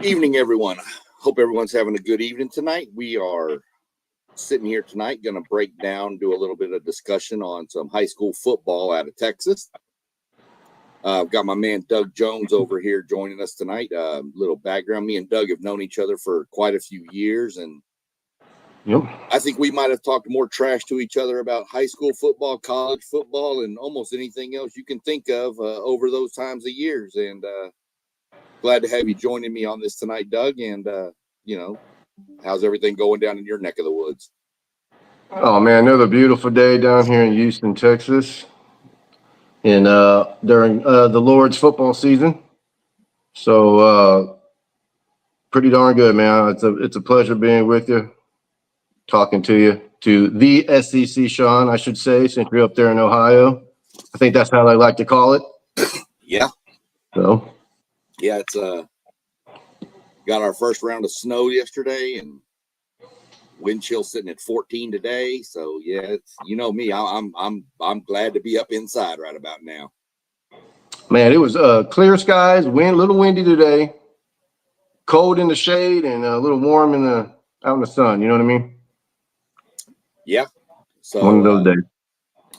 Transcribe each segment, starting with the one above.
Evening, everyone. Hope everyone's having a good evening tonight. We are sitting here tonight, going to break down, do a little bit of discussion on some high school football out of Texas. I've got my man Doug Jones over here joining us tonight. Little background: me and Doug have known each other for quite a few years, and I think we might have talked more trash to each other about high school football, college football, and almost anything else you can think of over those times of years. And glad to have you joining me on this tonight, Doug. And how's everything going down in your neck of the woods? Oh man, another beautiful day down here in Houston, Texas, and during the Lord's football season. So pretty darn good, man. It's a pleasure being with you, talking to you, to the SEC, Sean, I should say, since you're up there in Ohio. I think that's how they like to call it. Yeah. So. Yeah, it's got our first round of snow yesterday, and wind chill sitting at 14 today. So yeah, it's, you know me, I'm glad to be up inside right about now. Man, it was clear skies, little windy today, cold in the shade, and a little warm out in the sun. You know what I mean? Yeah. So one of those days.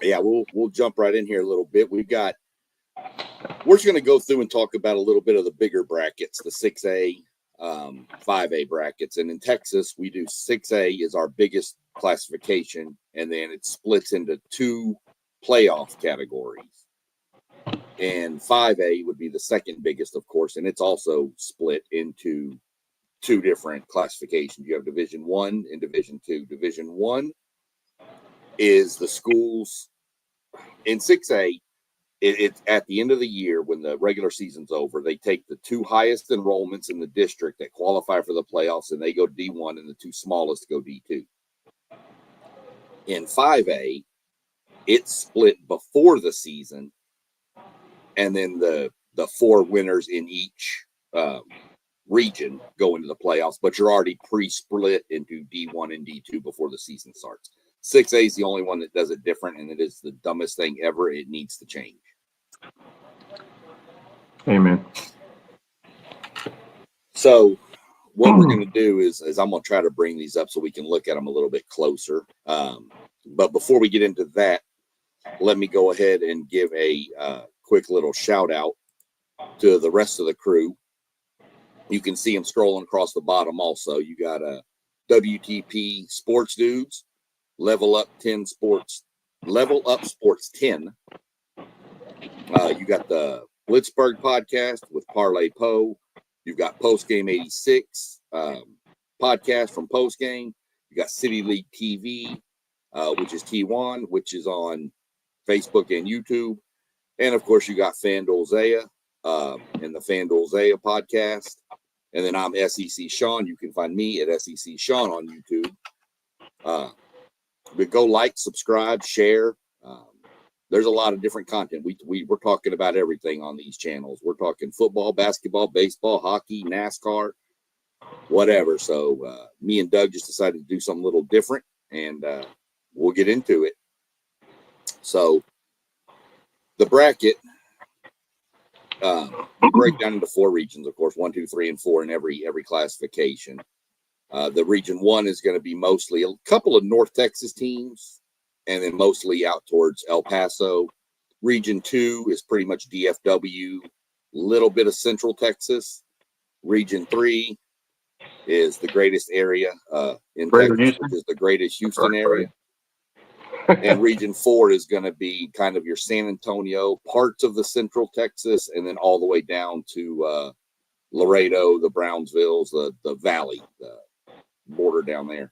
Yeah, we'll jump right in here a little bit. We're just going to go through and talk about a little bit of the bigger brackets, the 6A, 5A brackets. And in Texas, we do 6A is our biggest classification, and then it splits into two playoff categories. And 5A would be the second biggest, of course, and it's also split into two different classifications. You have Division I and Division II. Division I is the schools in 6A. It's at the end of the year when the regular season's over, they take the two highest enrollments in the district that qualify for the playoffs, and they go D1, and the two smallest go D2. In 5A, it's split before the season, and then the four winners in each region go into the playoffs, but you're already pre-split into D1 and D2 before the season starts. 6A is the only one that does it different, and it is the dumbest thing ever. It needs to change. Amen. So what we're going to do is I'm going to try to bring these up so we can look at them a little bit closer. But before we get into that, let me go ahead and give a quick little shout out to the rest of the crew. You can see them scrolling across the bottom also. You got WTP Sports Dudes, Level Up Sports 10. You got the Blitzburg podcast with Parlay Poe. You've got Postgame 86 podcast from Postgame. You got City League TV, which is T1, which is on Facebook and YouTube. And of course, you got FanDuel Zaya and the FanDuel Zaya podcast. And then I'm SEC Sean. You can find me at SEC Sean on YouTube. But go like, subscribe, share. There's a lot of different content. We're talking about everything on these channels. We're talking football, basketball, baseball, hockey, NASCAR, whatever. So me and Doug just decided to do something a little different, and we'll get into it. So the bracket, we break down into four regions, of course, 1, 2, 3, and 4 in every classification. The region 1 is going to be mostly a couple of North Texas teams, and then mostly out towards El Paso. Region 2 is pretty much DFW, little bit of Central Texas. Region 3 is the greatest area in Texas, which is the greatest Houston area. And Region 4 is going to be kind of your San Antonio, parts of the Central Texas, and then all the way down to Laredo, the Brownsvilles, the Valley, the border down there.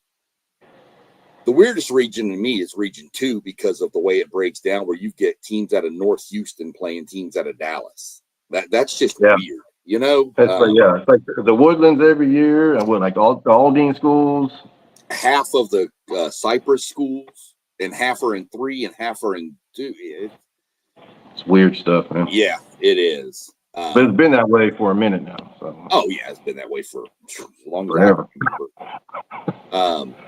The weirdest region to me is Region 2 because of the way it breaks down, where you get teams out of North Houston playing teams out of Dallas. That's just weird, you know? It's like the Woodlands every year, and like all the Aldine schools. Half of the Cypress schools, and half are in 3 and half are in 2. It's weird stuff, man. Yeah, it is. But it's been that way for a minute now. So. Oh, yeah, it's been that way for as long as forever. I remember.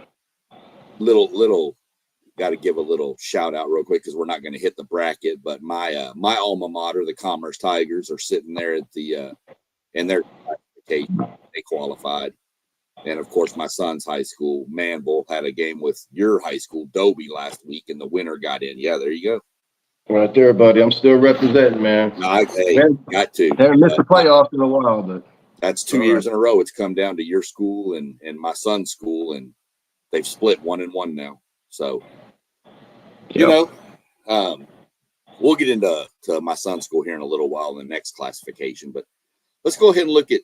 Little got to give a little shout out real quick because we're not going to hit the bracket, but my alma mater, the Commerce Tigers, are sitting there at the in their classification. They qualified. And of course, my son's high school, Manville, had a game with your high school, Dobie, last week, and the winner got in. Yeah, there you go. Right there, buddy. I'm still representing, man. Hey, got to. Haven't missed the playoffs in a while, but that's 2 years in a row. It's come down to your school and my son's school, and they've split 1-1 now. So, you know, we'll get into my son's school here in a little while in the next classification. But let's go ahead and look at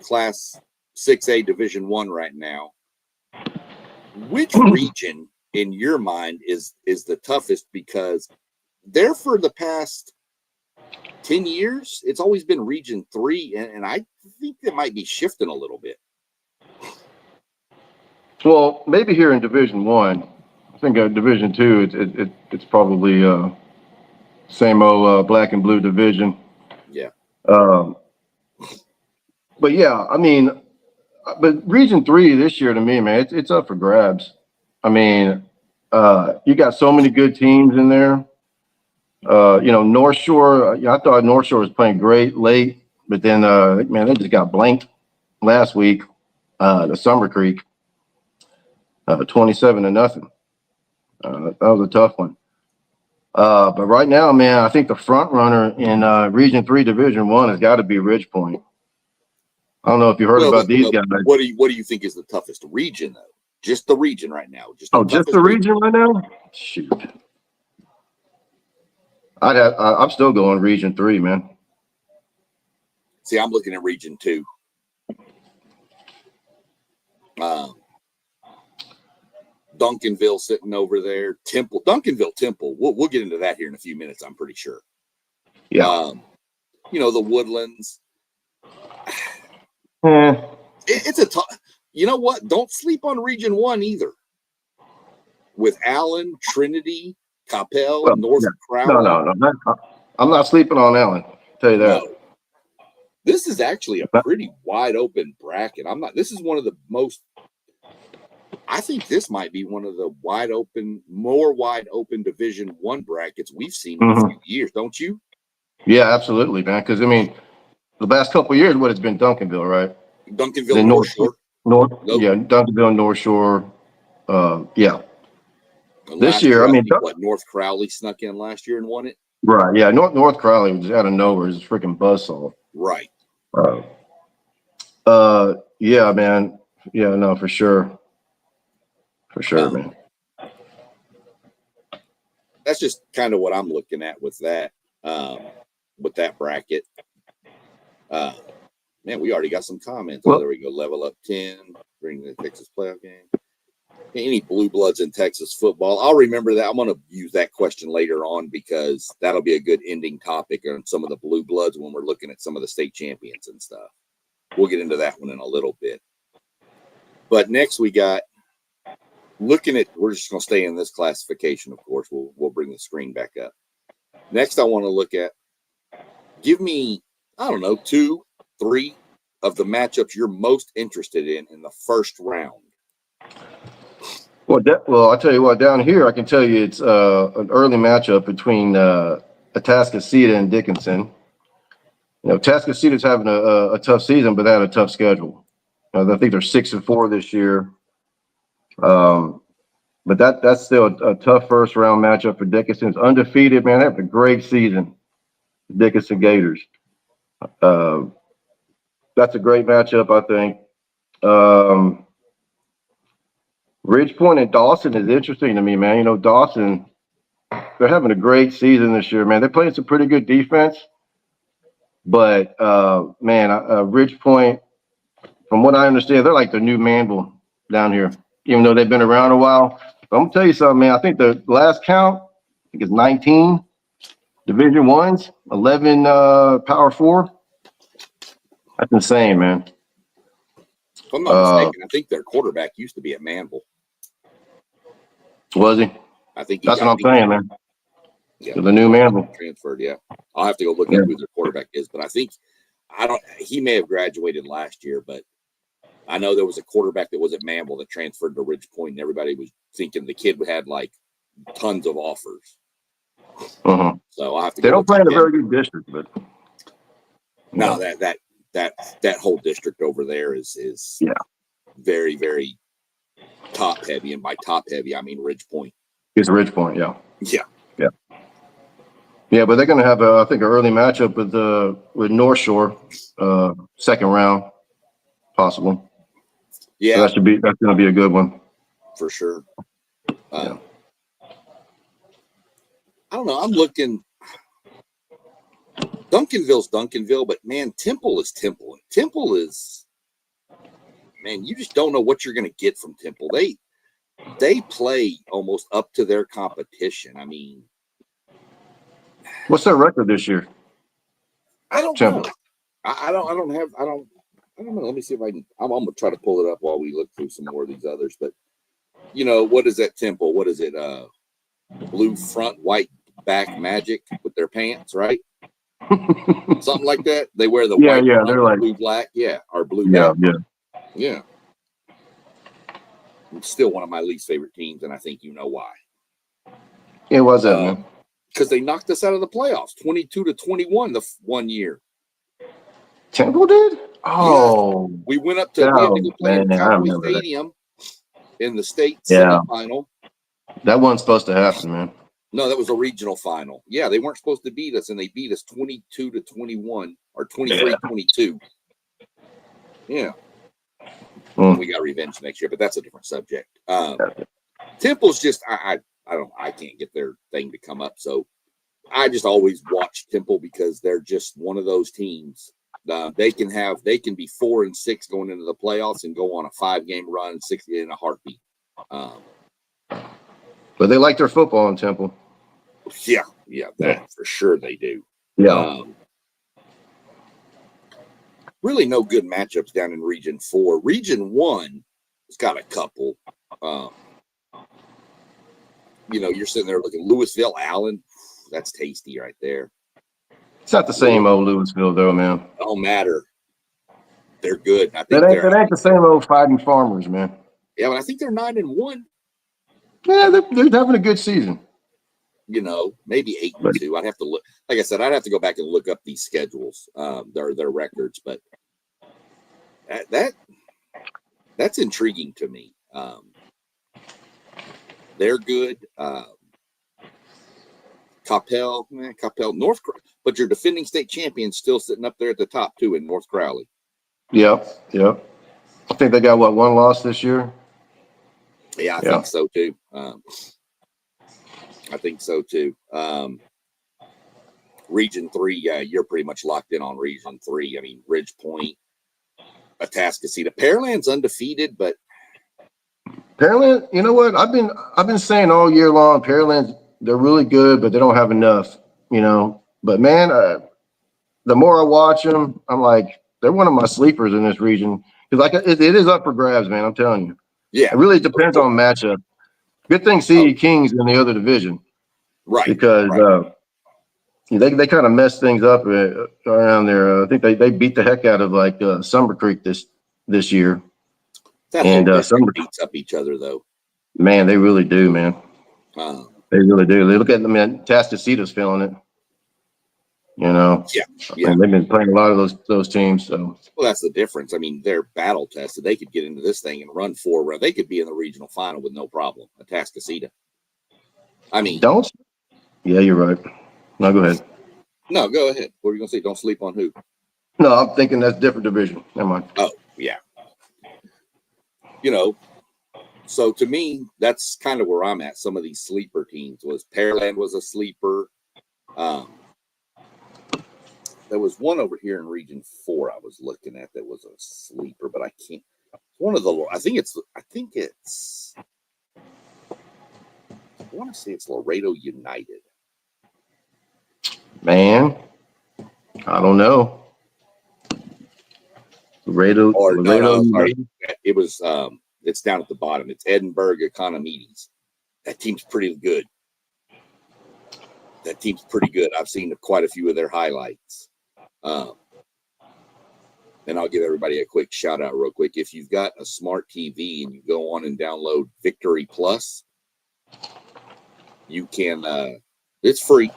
Class 6A Division I right now. Which region, in your mind, is the toughest? Because there for the past 10 years, it's always been Region 3, and I think it might be shifting a little bit. Well, maybe here in Division 1. I think Division 2, it's probably same old black and blue division. Yeah. But yeah, I mean, but Region 3 this year to me, man, it's up for grabs. I mean, you got so many good teams in there. You know, North Shore, I thought North Shore was playing great late, but then, man, they just got blanked last week, the Summer Creek, 27-0. That was a tough one. But right now, man, I think the front runner in Region 3 Division 1 has got to be Ridge Point. I don't know if you heard about these guys. What do you think is the toughest region, though? Just the region right now. Just the region right now? Shoot. I'm still going Region 3, man. See, I'm looking at Region 2. Duncanville sitting over there. Duncanville Temple. We'll get into that here in a few minutes, I'm pretty sure. Yeah. You know, the Woodlands. It's a tough. You know what? Don't sleep on Region 1 either. With Allen, Trinity, Coppell, North Crowley. No. I'm not sleeping on Allen. I'll tell you that. No. This is actually a pretty wide open bracket. This is one of the most. I think this might be one of the more wide open Division 1 brackets we've seen in a few years, don't you? Yeah, absolutely, man. Because I mean, the last couple of years, what it's been Duncanville, right? Duncanville, North Shore. Yeah, Duncanville, North Shore. Yeah. This year, I mean, North Crowley snuck in last year and won it. Right. Yeah, North Crowley was out of nowhere. It's a freaking buzzsaw. Right. Yeah, man. Yeah, no, for sure. For sure, man. That's just kind of what I'm looking at with that bracket. Man, we already got some comments. Well, there we go. Level up 10, bring the Texas playoff game. Any blue bloods in Texas football? I'll remember that. I'm going to use that question later on because that'll be a good ending topic on some of the blue bloods when we're looking at some of the state champions and stuff. We'll get into that one in a little bit. But next we got we're just going to stay in this classification, of course. We'll bring the screen back up. Next, I want to look at, give me, I don't know, 2, 3 of the matchups you're most interested in the first round. Well, I'll tell you what, down here, I can tell you it's an early matchup between Atascocita and Dickinson. You know, Atascocita's having a tough season, but they had a tough schedule. I think they're 6-4 this year. But that's still a tough first round matchup for Dickinson. It's undefeated, man. They have a great season, the Dickinson Gators. That's a great matchup, I think. Ridge Point and Dawson is interesting to me, man. You know, Dawson, they're having a great season this year, man. They're playing some pretty good defense. But, man, Ridge Point, from what I understand, they're like the new Manville down here, even though they've been around a while. But I'm going to tell you something, man. I think the last count, I think it's 19 Division 1s, 11 Power 4. That's insane, man. If I'm not mistaken, I think their quarterback used to be at Manville. Was he? I think that's what I'm saying, man. Yeah, the new Manville transferred. Yeah, I'll have to go look at who their quarterback is, but I think he may have graduated last year, but I know there was a quarterback that was at Manville that transferred to Ridge Point, and everybody was thinking the kid had like tons of offers. So I'll have to. They don't play in a very good district, but no, that that whole district over there is Yeah. very, very top heavy. And by top heavy, I mean Ridge Point. It's Ridge Point, yeah. Yeah. Yeah, but they're going to have, I think, an early matchup with North Shore, second round, possible. Yeah, So that's going to be a good one. for sure. Yeah. I don't know. I'm looking. Duncanville's Duncanville, but man, Temple is Temple. Temple is, man, you just don't know what you're going to get from Temple. They play almost up to their competition. I mean, What's their record this year? I don't Temple. know. I don't know. Let me see if I can. I'm gonna try to pull it up while we look through some more of these others. But what is that Temple? What is it? Blue front, white back Magic with their pants, right? Something like that. They wear the white, Yeah, front, they're like blue black, or blue yeah, back. yeah. Yeah. It's still one of my least favorite teams, and I think you know why. Yeah, what's that, man? Because they knocked us out of the playoffs, 22-21 the 1 year. Temple did? Oh, yes. We went up to we had to go play in Cowboy Stadium in the state semifinal. That wasn't supposed to happen, man. No, that was a regional final. Yeah, they weren't supposed to beat us, and they beat us 22-21 or 23-22. Yeah. We got revenge next year, but that's a different subject. Temple's just I can't get their thing to come up, so I just always watch Temple because they're just one of those teams. They can be 4-6 going into the playoffs and go on a 5-game run, 6 in a heartbeat. But they like their football in Temple. Yeah, that for sure they do. Yeah. Really no good matchups down in Region 4. Region 1 has got a couple. You're sitting there looking Louisville, Allen. That's tasty right there. It's not the same old Louisville, though, man. Don't matter. They're good. I think it ain't the same old Fighting Farmers, man. Yeah, but I think they're 9-1. Yeah, they're having a good season. Maybe 8-2. I'd have to look. Like I said, I'd have to go back and look up these schedules, their records. But that's intriguing to me. They're good. Coppell, North, but your defending state champion's still sitting up there at the top too in North Crowley. Yep. I think they got one loss this year. Yeah, I think so too. Region 3, you're pretty much locked in on Region 3. I mean, Ridge Point, Atascocita, Pearland's undefeated, but Pearland, you know what? I've been saying all year long, Pearland, they're really good, but they don't have enough. But man, the more I watch them, I'm like, they're one of my sleepers in this region because it is up for grabs, man. I'm telling you. Yeah, it really depends on matchup. Good thing CE King's in the other division, right? Because they kind of messed things up around there. I think they beat the heck out of like Summer Creek this year. That Summer beats up each other though. Man, they really do, man. They really do. They look at them, man. Atascocita's feeling it. Yeah. And they've been playing a lot of those teams. So that's the difference. I mean, they're battle tested. They could get into this thing and run 4 rounds. They could be in the regional final with no problem. Atascocita. I mean, don't. Yeah, you're right. No, go ahead. No, go ahead. What are you gonna say? Don't sleep on who? No, I'm thinking that's different division. Never mind. Oh, yeah. So to me, that's kind of where I'm at. Some of these sleeper teams Pearland was a sleeper. There was one over here in Region 4 I was looking at that was a sleeper, but I can't. I want to say it's Laredo United. Man, I don't know. Laredo. No, sorry. It was. It's down at the bottom. It's Edinburgh Economides. That team's pretty good. I've seen quite a few of their highlights. And I'll give everybody a quick shout out real quick. If you've got a smart TV and you go on and download Victory Plus, you can. It's free,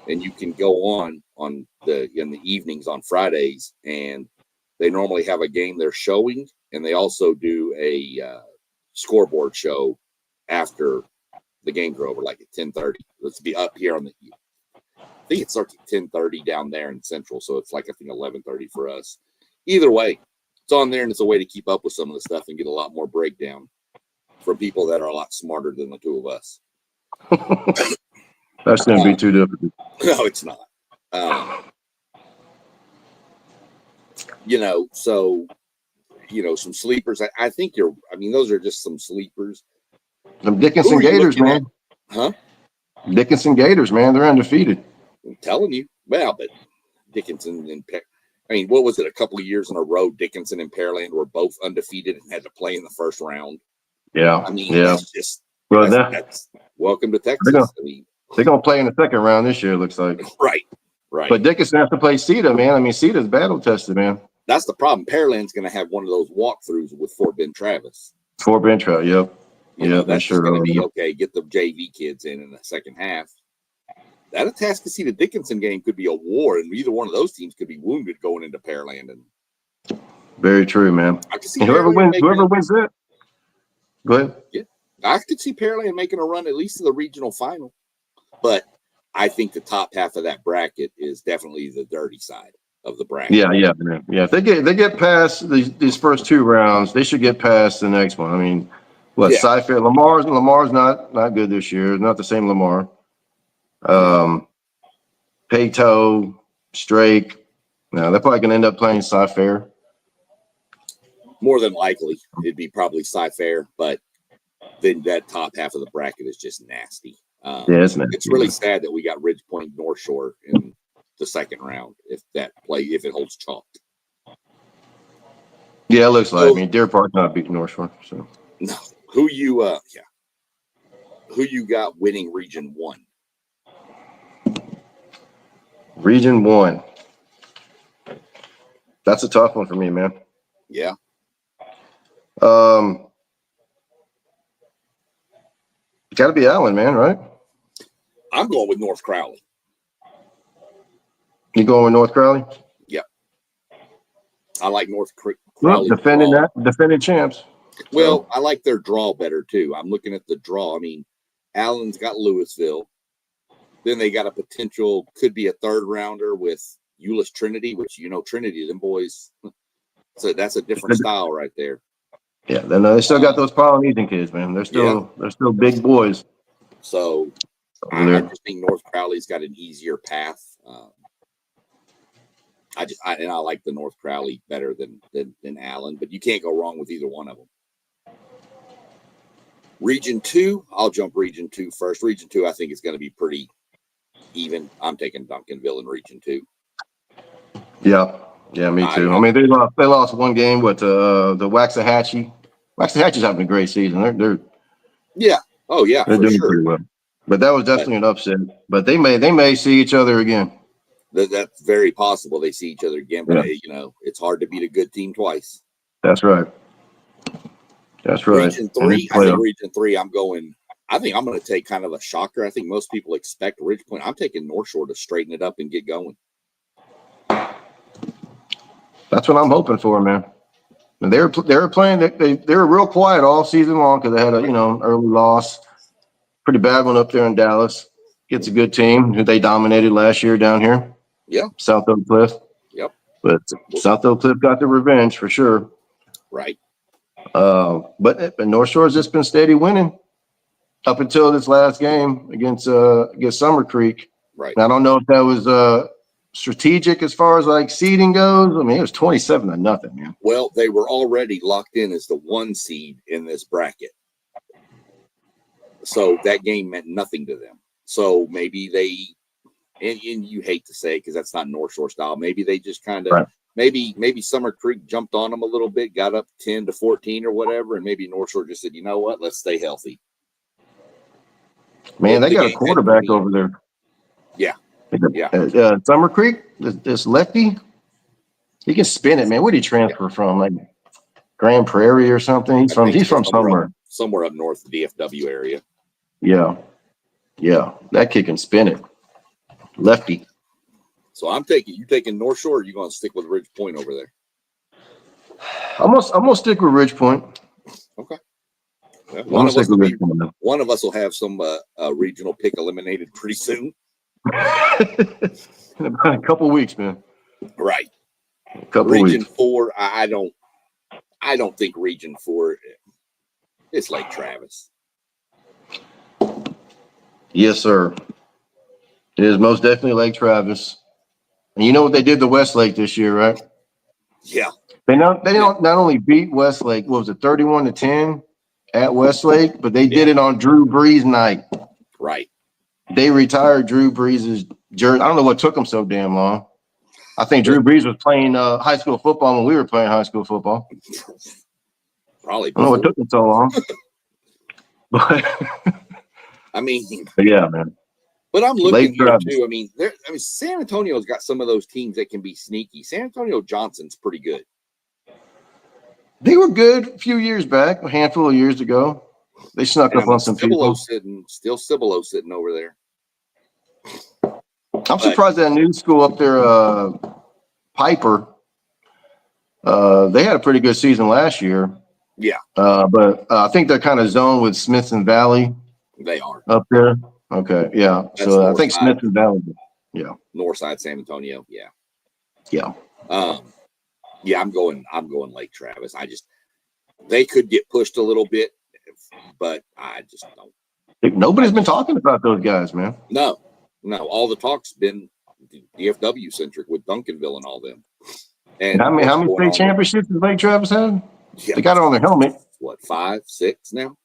and you can go in the evenings on Fridays and They normally have a game they're showing, and they also do a scoreboard show after the games are over, like at 10:30. Let's be up here on the. I think it starts at 10:30 down there in Central, so it's like I think 11:30 for us. Either way, it's on there, and it's a way to keep up with some of the stuff and get a lot more breakdown from people that are a lot smarter than the two of us. That's going to be too difficult. No, it's not. So some sleepers. I think those are just some sleepers. Them Dickinson Gators, man. Huh? Dickinson Gators, man. They're undefeated. I'm telling you. Well, but Dickinson and what was it? A couple of years in a row, Dickinson and Pearland were both undefeated and had to play in the first round. Yeah. That's just that's welcome to Texas. They're going to play in the second round this year, it looks like. Right. But Dickinson has to play CETA, man. CETA's battle tested, man. That's the problem. Pearland's going to have one of those walkthroughs with Fort Bend Travis. Fort Bend Travis, yep. That's sure going to be okay. Get the JV kids in the second half. That Atascocita Dickinson game could be a war, and either one of those teams could be wounded going into Pearland. And very true, man. I could see whoever wins that. Go ahead. Yeah, I could see Pearland making a run at least to the regional final, but I think the top half of that bracket is definitely the dirty side of the bracket. Yeah. If they get past these first two rounds, they should get past the next one. Cy-Fair, Lamar's not good this year. Not the same Lamar. Peyto, Strake. No, they're probably gonna end up playing Cy-Fair. More than likely, it'd be probably Cy-Fair, but then that top half of the bracket is just nasty. It's nasty. It's really sad that we got Ridge Point North Shore in the second round if it holds chalk. Yeah, it looks like. Deer Park's not beating North Shore. So no, who you got winning Region 1? Region 1. That's a tough one for me, man. Yeah. Got to be Allen, man, right? I'm going with North Crowley. You going with North Crowley? Yep. I like North Crowley. Defending champs. Well, I like their draw better too. I'm looking at the draw. Allen's got Louisville. Then they got a potential, could be a third rounder with Euless Trinity, which Trinity, them boys. So that's a different style right there. Yeah, they still got those Polynesian kids, man. They're still big boys. So I just think North Crowley's got an easier path. I like the North Crowley better than Allen, but you can't go wrong with either one of them. Region 2, I'll jump Region 2 first. Region 2, I think is going to be pretty even. I'm taking Duncanville in Region 2. Yeah, me too. They lost one game with the Waxahachie. Waxahachie's having a great season. They're they're doing pretty well. But that was definitely an upset. But they may see each other again. That's very possible. They see each other again, but it's hard to beat a good team twice. That's right. Region 3, Region 3, I think I'm going to take kind of a shocker. I think most people expect Ridge Point. I'm taking North Shore to straighten it up and get going. That's what I'm hoping for, man. And they were playing. They were real quiet all season long because they had an early loss, pretty bad one up there in Dallas. It's a good team who they dominated last year down here. Yeah, South Oak Cliff. Yep. But South Oak Cliff got the revenge for sure. Right. But North Shore's just been steady winning up until this last game against Summer Creek. Right. And I don't know if that was strategic as far as like seeding goes. It was 27-0, man. Well, they were already locked in as the 1 seed in this bracket. So that game meant nothing to them. So maybe they, and you hate to say it because that's not North Shore style. Maybe they just kind of, right. maybe Summer Creek jumped on them a little bit, got up 10-14 or whatever. And maybe North Shore just said, you know what, let's stay healthy. Man, they got a quarterback over there. Yeah. Summer Creek, this lefty, he can spin it, man. Where did he transfer from? Like Grand Prairie or something? He's from somewhere. Somewhere up north, the DFW area. Yeah. That kid can spin it. Lefty. So you taking North Shore, or are you going to stick with Ridge Point over there? I'm gonna stick with Ridge Point. Okay. Yeah, I'm gonna stick with Ridge Point. One of us will have some regional pick eliminated pretty soon. In about a couple weeks, man. Right. A couple Region weeks. 4, I don't think Region 4 is Lake Travis. Yes, sir. It is most definitely Lake Travis. And you know what they did to Westlake this year, right? Yeah. They not only beat Westlake, what was it, 31-10 at Westlake, but they did it on Drew Brees night. Right. They retired Drew Brees' jersey. I don't know what took them so damn long. I think Drew Brees was playing high school football when we were playing high school football. Probably. I don't know what took them so long. But I mean, yeah, man. But I'm looking Lake here Travis. too. I mean, San Antonio's got some of those teams that can be sneaky. San Antonio Johnson's pretty good. They were good a few years back, a handful of years ago. They snuck up on some people. Still Cibolo sitting over there. I'm surprised that new school up there, Piper. They had a pretty good season last year. Yeah. But I think they're kind of zoned with Smithson Valley. They are up there. Okay, yeah. That's so I think Smithson Valley. Yeah. Northside San Antonio. Yeah. Yeah. Yeah, I'm going Lake Travis. They could get pushed a little bit, but I just don't. Nobody's been talking about those guys, man. No. All the talk's been DFW centric with Duncanville and all them. And how many state championships does Lake Travis have? Yeah. They got it on their helmet. What, 5, 6 now?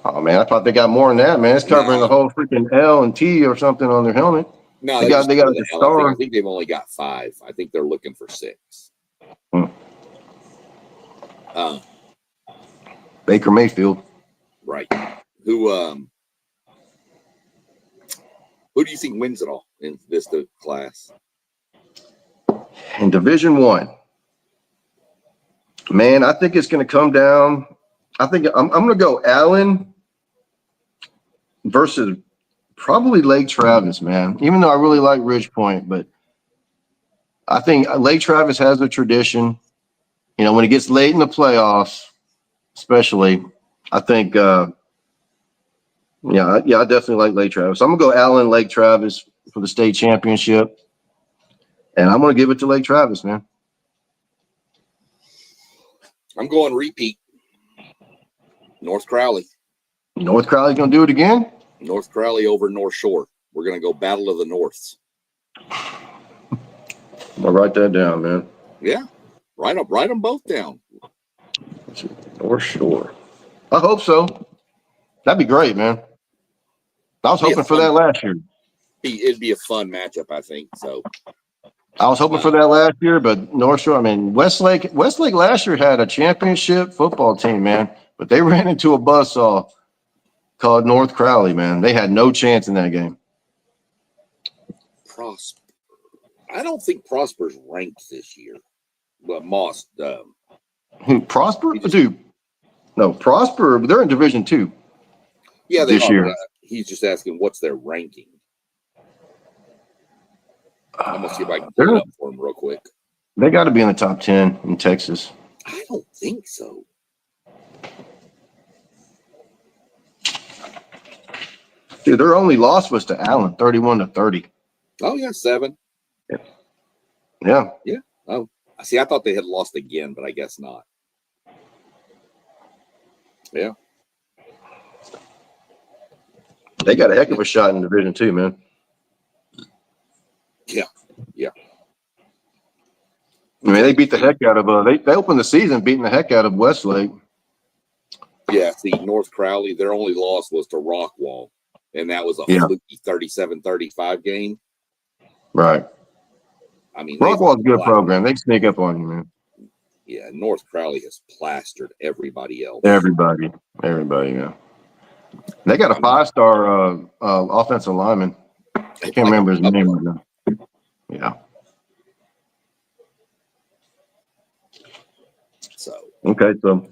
Oh man, I thought they got more than that, man. It's covering the whole freaking L and T or something on their helmet. No, they got a star. I think they've only got 5. I think they're looking for 6. Baker Mayfield. Right. Who do you think wins it all in this class? In Division I, man, I think it's going to come down. I think I'm going to go Allen versus probably Lake Travis, man. Even though I really like Ridge Point, but I think Lake Travis has a tradition. You know, when it gets late in the playoffs, especially, I think, I definitely like Lake Travis. I'm going to go Allen, Lake Travis for the state championship. And I'm going to give it to Lake Travis, man. I'm going repeat. North Crowley. North Crowley's going to do it again? North Crowley over North Shore. We're going to go Battle of the Norths. I'll write that down, man. Yeah. Write them both down. North Shore. I hope so. That'd be great, man. I was hoping for that last year. It'd be a fun matchup, I think. So I was hoping for that last year, but North Shore, I mean, Westlake last year had a championship football team, man, but they ran into a buzzsaw called North Crowley, man. They had no chance in that game. Prosper. I don't think Prosper's ranked this year. But Moss. Who, Prosper? Dude. No, Prosper, they're in Division II. Yeah, this year. He's just asking what's their ranking. I'm gonna see if I can pull it up for him real quick. They got to be in the top 10 in Texas. I don't think so. Dude, their only loss was to Allen, 31-30. Oh yeah, 7. Yeah. Yeah. Oh, see, I thought they had lost again, but I guess not. Yeah. They got a heck of a shot in Division II, man. Yeah. Yeah. I mean, they beat the heck out of they opened the season beating the heck out of Westlake. Yeah, see, North Crowley, their only loss was to Rockwall, and that was a fluky 37-35 game. Right. I mean, Rockwall's a good program. They sneak up on you, man. Yeah, North Crowley has plastered everybody else. Everybody, yeah. They got a 5-star offensive lineman. I can't remember his name right now. Yeah. So okay, so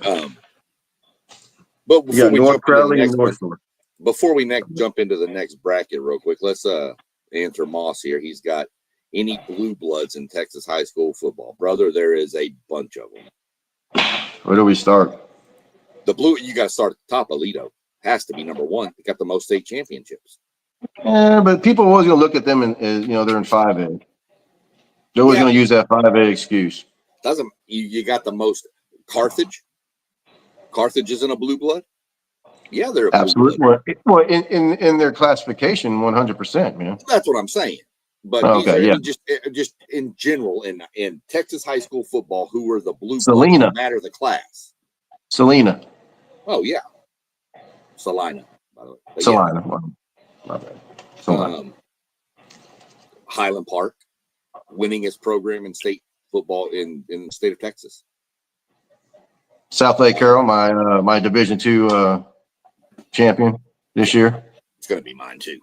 but before we North Crowley and North Shore. Before we jump into the next bracket real quick, let's answer Moss here. He's got any blue bloods in Texas high school football. Brother, there is a bunch of them. Where do we start? The blue, you got to start at the top. Alito has to be number one. They got the most state championships. Yeah, but people are always going to look at them and they're in 5A. They're always going to use that 5A excuse. Doesn't you got the most? Carthage. Carthage isn't a blue blood. Yeah, they're a blue absolutely. Well, in their classification, 100%, man. That's what I'm saying. But okay, I yeah. mean, just in general, in Texas high school football, who are the blue Salina. bloods, no matter the class? Salina. Oh yeah, Salina. By the way. But Salina. Yeah. Well, my bad. Salina. Highland Park, winningest program in state football in the state of Texas. South Lake Carroll, my Division II champion this year. It's going to be mine too.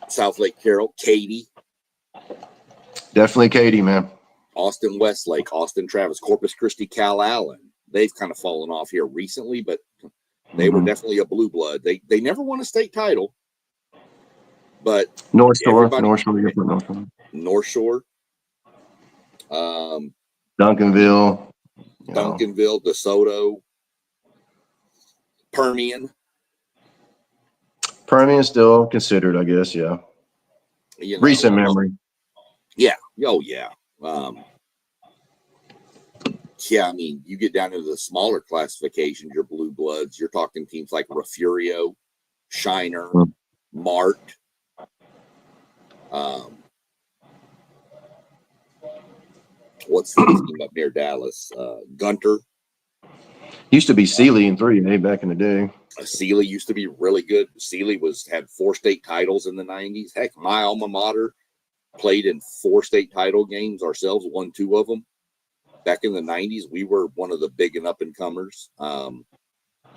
South Lake Carroll, Katy. Definitely Katy, man. Austin Westlake, Austin Travis, Corpus Christi, Cal Allen. They've kind of fallen off here recently, but they were definitely a blue blood. They never won a state title, but North Shore. North Shore. Duncanville. Duncanville, DeSoto, Permian. Permian still considered, I guess, yeah. Recent memory. Yeah. Oh, yeah. Yeah, I mean, you get down into the smaller classifications, your blue bloods, you're talking teams like Refugio, Shiner, Mart. What's the team up near Dallas? Gunter. Used to be Sealy in 3A back in the day. Sealy used to be really good. Sealy had 4 state titles in the 90s. Heck, my alma mater played in 4 state title games ourselves, won 2 of them. Back in the 90s, we were one of the big and up and comers.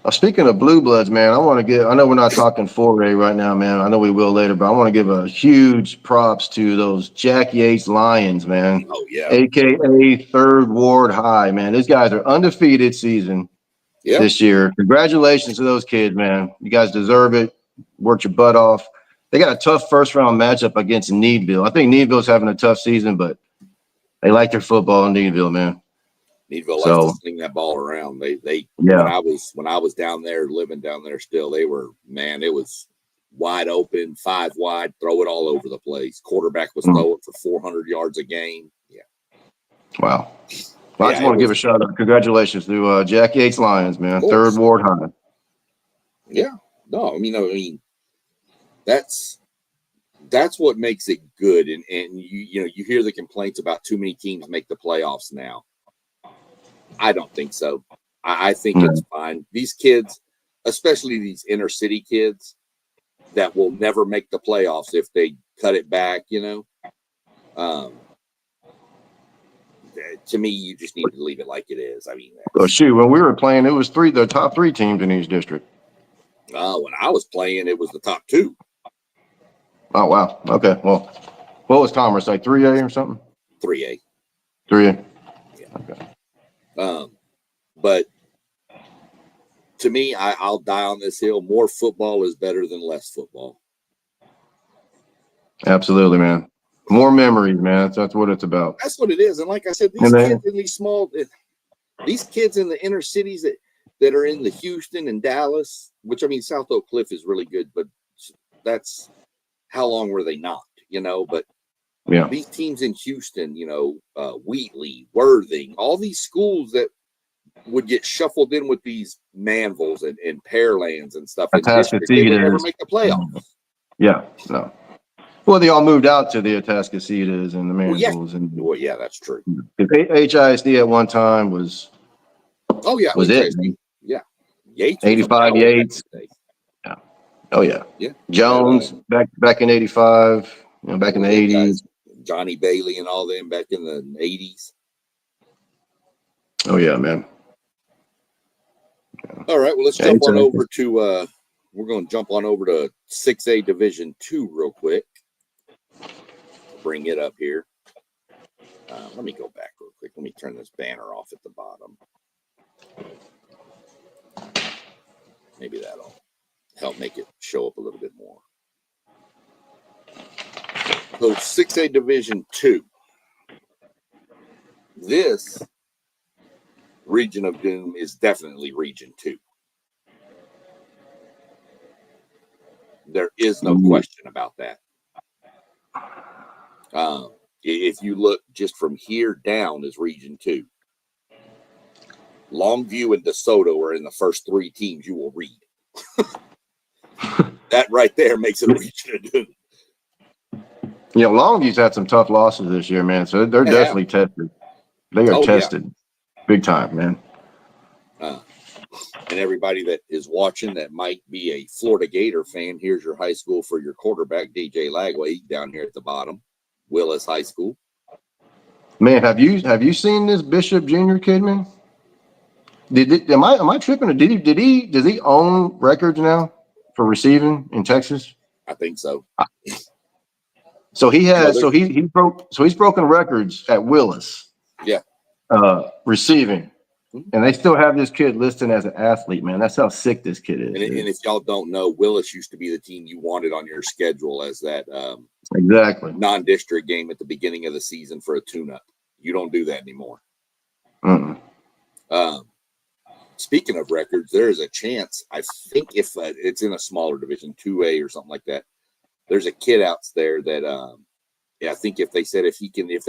Speaking of blue bloods, man, I know we're not talking 4A right now, man. I know we will later, but I want to give a huge props to those Jack Yates Lions, man. Oh, yeah. AKA 3rd Ward High, man. These guys are undefeated season this year. Congratulations to those kids, man. You guys deserve it. Worked your butt off. They got a tough first round matchup against Needville. I think Needville's having a tough season, but they like their football in Needville, man. Needville likes to sling that ball around. When I was down there, living down there still, they were, man, it was wide open, 5 wide, throw it all over the place. Quarterback was throwing for 400 yards a game. Yeah. Wow. Well, I just want to give a shout out. Congratulations to Jack Yates Lions, man. 3rd Ward High. Yeah. No, I mean, that's what makes it good. And you hear the complaints about too many teams make the playoffs now. I don't think so. I think it's fine. These kids, especially these inner city kids that will never make the playoffs if they cut it back, to me, you just need to leave it like it is. I mean, well, shoot, when we were playing, it was the top 3 teams in each district. When I was playing, it was the top 2. Oh, wow. Okay. Well, what was Commerce, like 3A or something? 3A. 3A? Yeah. Okay. But to me, I'll die on this hill. More football is better than less football. Absolutely, man. More memories, man. That's what it's about. That's what it is. And like I said, these kids in these kids in the inner cities that are in the Houston and Dallas, which I mean, South Oak Cliff is really good, but that's how long were they not, but yeah, these teams in Houston, Wheatley, Worthing, all these schools that would get shuffled in with these Manvilles and Pearlands and stuff. They would never make the playoffs. Yeah, no. Well, they all moved out to the Atascocitas and the Manvilles. Well, yeah, that's true. HISD at one time was. Oh yeah, was it? Yeah, Yates. 85 Yates. Yeah. Oh yeah. Yeah. Jones back in 85. Back in the 80s. Johnny Bailey and all them back in the 80s. Oh yeah, man. All right, well, let's jump on over to we're going to jump on over to 6A Division 2 real quick. Bring it up here. Let me go back real quick. Let me turn this banner off at the bottom. Maybe that'll help make it show up a little bit more. So 6A Division 2. This Region of Doom is definitely Region 2. There is no question about that. If you look just from here down is Region 2. Longview and DeSoto are in the first 3 teams you will read. That right there makes it a Region of Doom. You know, Longview's had some tough losses this year, man. So they're definitely tested. They are tested big time, man. And everybody that is watching that might be a Florida Gator fan, here's your high school for your quarterback, DJ Lagway, down here at the bottom, Willis High School. Man, have you seen this Bishop Jr. kid, man? Am I tripping? Or does he own records now for receiving in Texas? I think so. So he has. So he's broken records at Willis. Yeah. Receiving, and they still have this kid listed as an athlete. Man, that's how sick this kid is. And if y'all don't know, Willis used to be the team you wanted on your schedule as that exactly non-district game at the beginning of the season for a tune-up. You don't do that anymore. Speaking of records, there is a chance. I think if it's in a smaller division, 2A or something like that, there's a kid out there that I think if they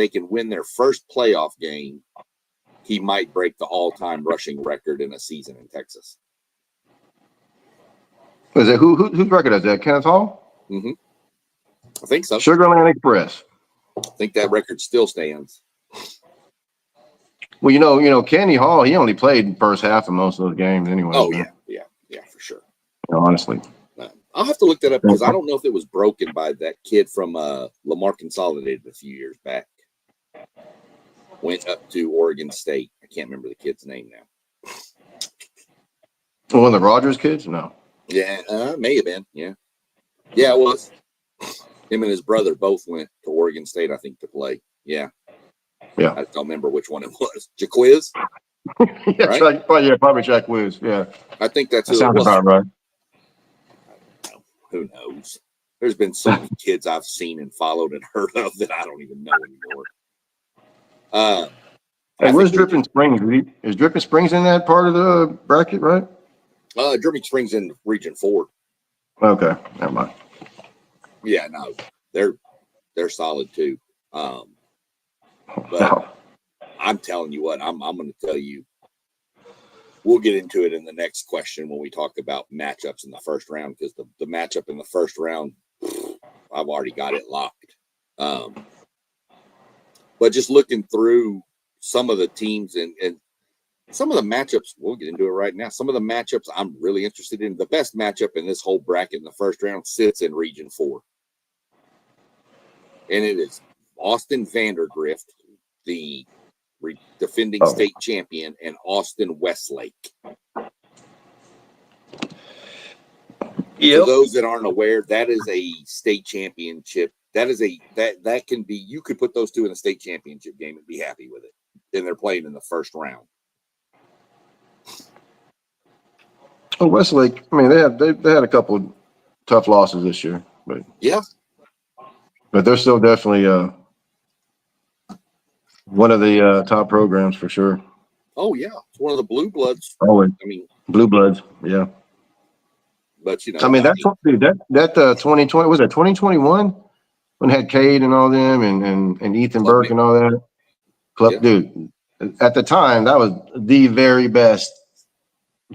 can win their first playoff game, he might break the all-time rushing record in a season in Texas. Is it whose record is that? Kenneth Hall? Mm-hmm. I think so. Sugarland Express. I think that record still stands. Well, you know, Kenny Hall, he only played the first half of most of those games anyway. Oh, yeah, for sure. You know, honestly. I'll have to look that up because I don't know if it was broken by that kid from Lamar Consolidated a few years back. Went up to Oregon State. I can't remember the kid's name now. One of the Rogers kids? No. Yeah, may have been. Yeah, it was. Him and his brother both went to Oregon State, I think, to play. Yeah. I don't remember which one it was. Jaquiz? Right? Probably Jaquiz. Yeah. I think that's who sounds about right. Who knows? There's been so many kids I've seen and followed and heard of that I don't even know anymore. Hey, where's Dripping Springs? Is Dripping Springs in that part of the bracket, right? Dripping Springs in Region 4. Okay, never mind. Yeah, no, they're solid too. But I'm telling you what, I'm going to tell you. We'll get into it in the next question when we talk about matchups in the first round, because the matchup in the first round, I've already got it locked. But just looking through some of the teams and some of the matchups, we'll get into it right now. Some of the matchups I'm really interested in. The best matchup in this whole bracket in the first round sits in Region 4. And it is Austin Vandergrift, the defending state champion, and Austin Westlake. For those that aren't aware, that is a state championship. That is that can be, you could put those two in a state championship game and be happy with it. And they're playing in the first round. Oh, Westlake, I mean, they had a couple of tough losses this year, but they're still definitely one of the top programs for sure. Oh yeah, it's one of the blue bloods. Always. I mean, blue bloods, yeah. But you know, I mean, that 2020 was that 2021 when it had Cade and all them and Ethan Burke and all that. Dude, at the time that was the very best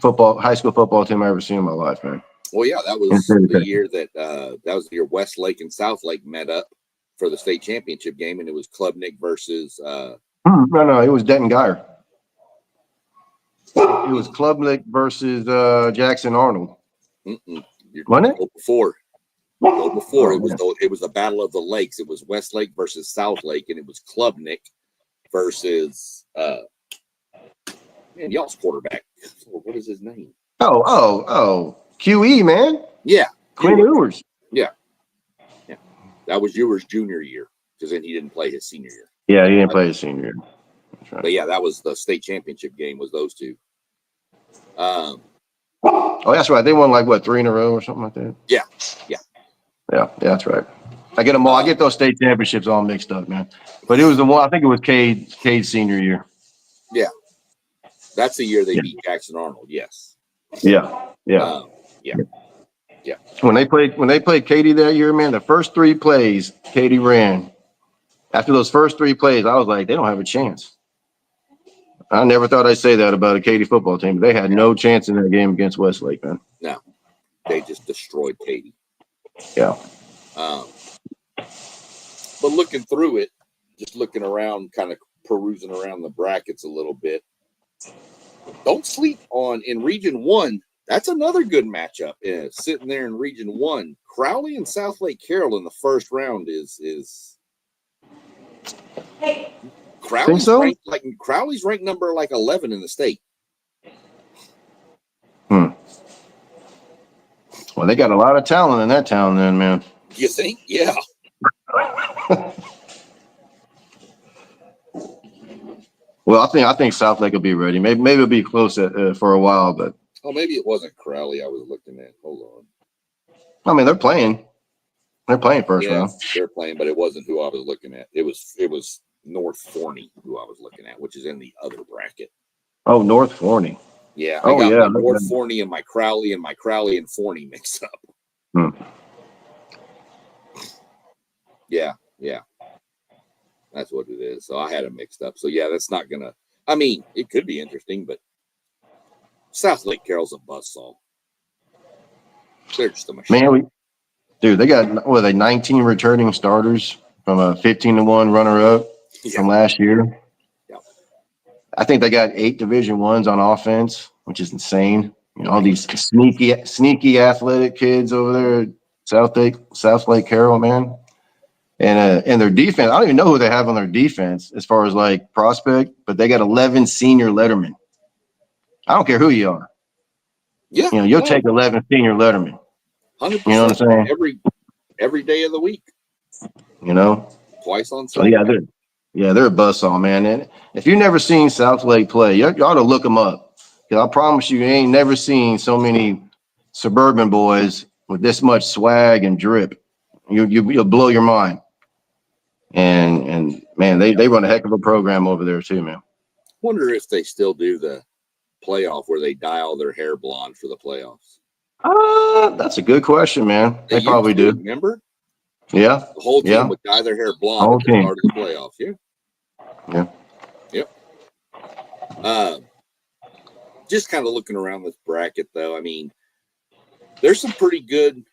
high school football team I ever seen in my life, man. Well, yeah, that was the year that was the year Westlake and Southlake met up for the state championship game, and it was Klubnik versus. No, it was Denton Geyer. It was Klubnik versus Jackson Arnold. Wasn't it? Before it was the Battle of the Lakes. It was Westlake versus Southlake, and it was Klubnik versus y'all's quarterback. What is his name? Oh, QE, man. Yeah, Quinn Ewers. Yeah. That was Ewers' junior year, because then he didn't play his senior year. Yeah, he didn't play his senior year. That's right. But yeah, that was the state championship game. Was those two? Oh, that's right. They won 3 in a row or something like that. Yeah, that's right. I get them all. I get those state championships all mixed up, man. But it was the one. I think it was Cade's senior year. Yeah. That's the year they Yeah. beat Jackson Arnold. Yes. Yeah. Yeah. Yeah. When they played Katy that year, man, the first 3 plays Katy ran. After those first 3 plays, I was like, they don't have a chance. I never thought I'd say that about a Katy football team. They had no chance in that game against Westlake, man. No, they just destroyed Katy. Yeah. But looking through it, just looking around, kind of perusing around the brackets a little bit. Don't sleep on in Region 1. That's another good matchup. Sitting there in Region 1. Crowley and South Lake Carroll in the first round is Crowley's so? ranked number 11 in the state. Well, they got a lot of talent in that town then, man. You think? Yeah. Well, I think South Lake will be ready. Maybe it'll be close for a while, but Maybe it wasn't Crowley I was looking at. Hold on. I mean, they're playing. They're playing first round. They're playing, but it wasn't who I was looking at. It was North Forney who I was looking at, which is in the other bracket. Oh, North Forney. Yeah. I got my North Forney and my Crowley and Forney mixed up. Yeah. That's what it is. So I had it mixed up. So yeah, that's not gonna. I mean, it could be interesting, but South Lake Carroll's a buzzsaw. They're just a machine. Man, they got 19 returning starters from a 15-1 runner-up from last year. Yeah. I think they got 8 Division I's on offense, which is insane. All these sneaky athletic kids over there at South Lake Carroll, man. And their defense, I don't even know who they have on their defense as far as prospect, but they got 11 senior lettermen. I don't care who you are. Yeah. You'll take 11 senior lettermen. 100%. You know what I'm saying? Every day of the week. Twice on Sunday. So they're a buzzsaw, man. And if you've never seen South Lake play, you ought to look them up. Because I promise you ain't never seen so many suburban boys with this much swag and drip. You'll blow your mind. And man, they run a heck of a program over there too, man. Wonder if they still do the playoff where they dye all their hair blonde for the playoffs. That's a good question, man. They probably do. Remember? Yeah. The whole team would dye their hair blonde at the start of the playoffs. Yeah. Yep. Just kind of looking around this bracket, though. I mean, there's some pretty good,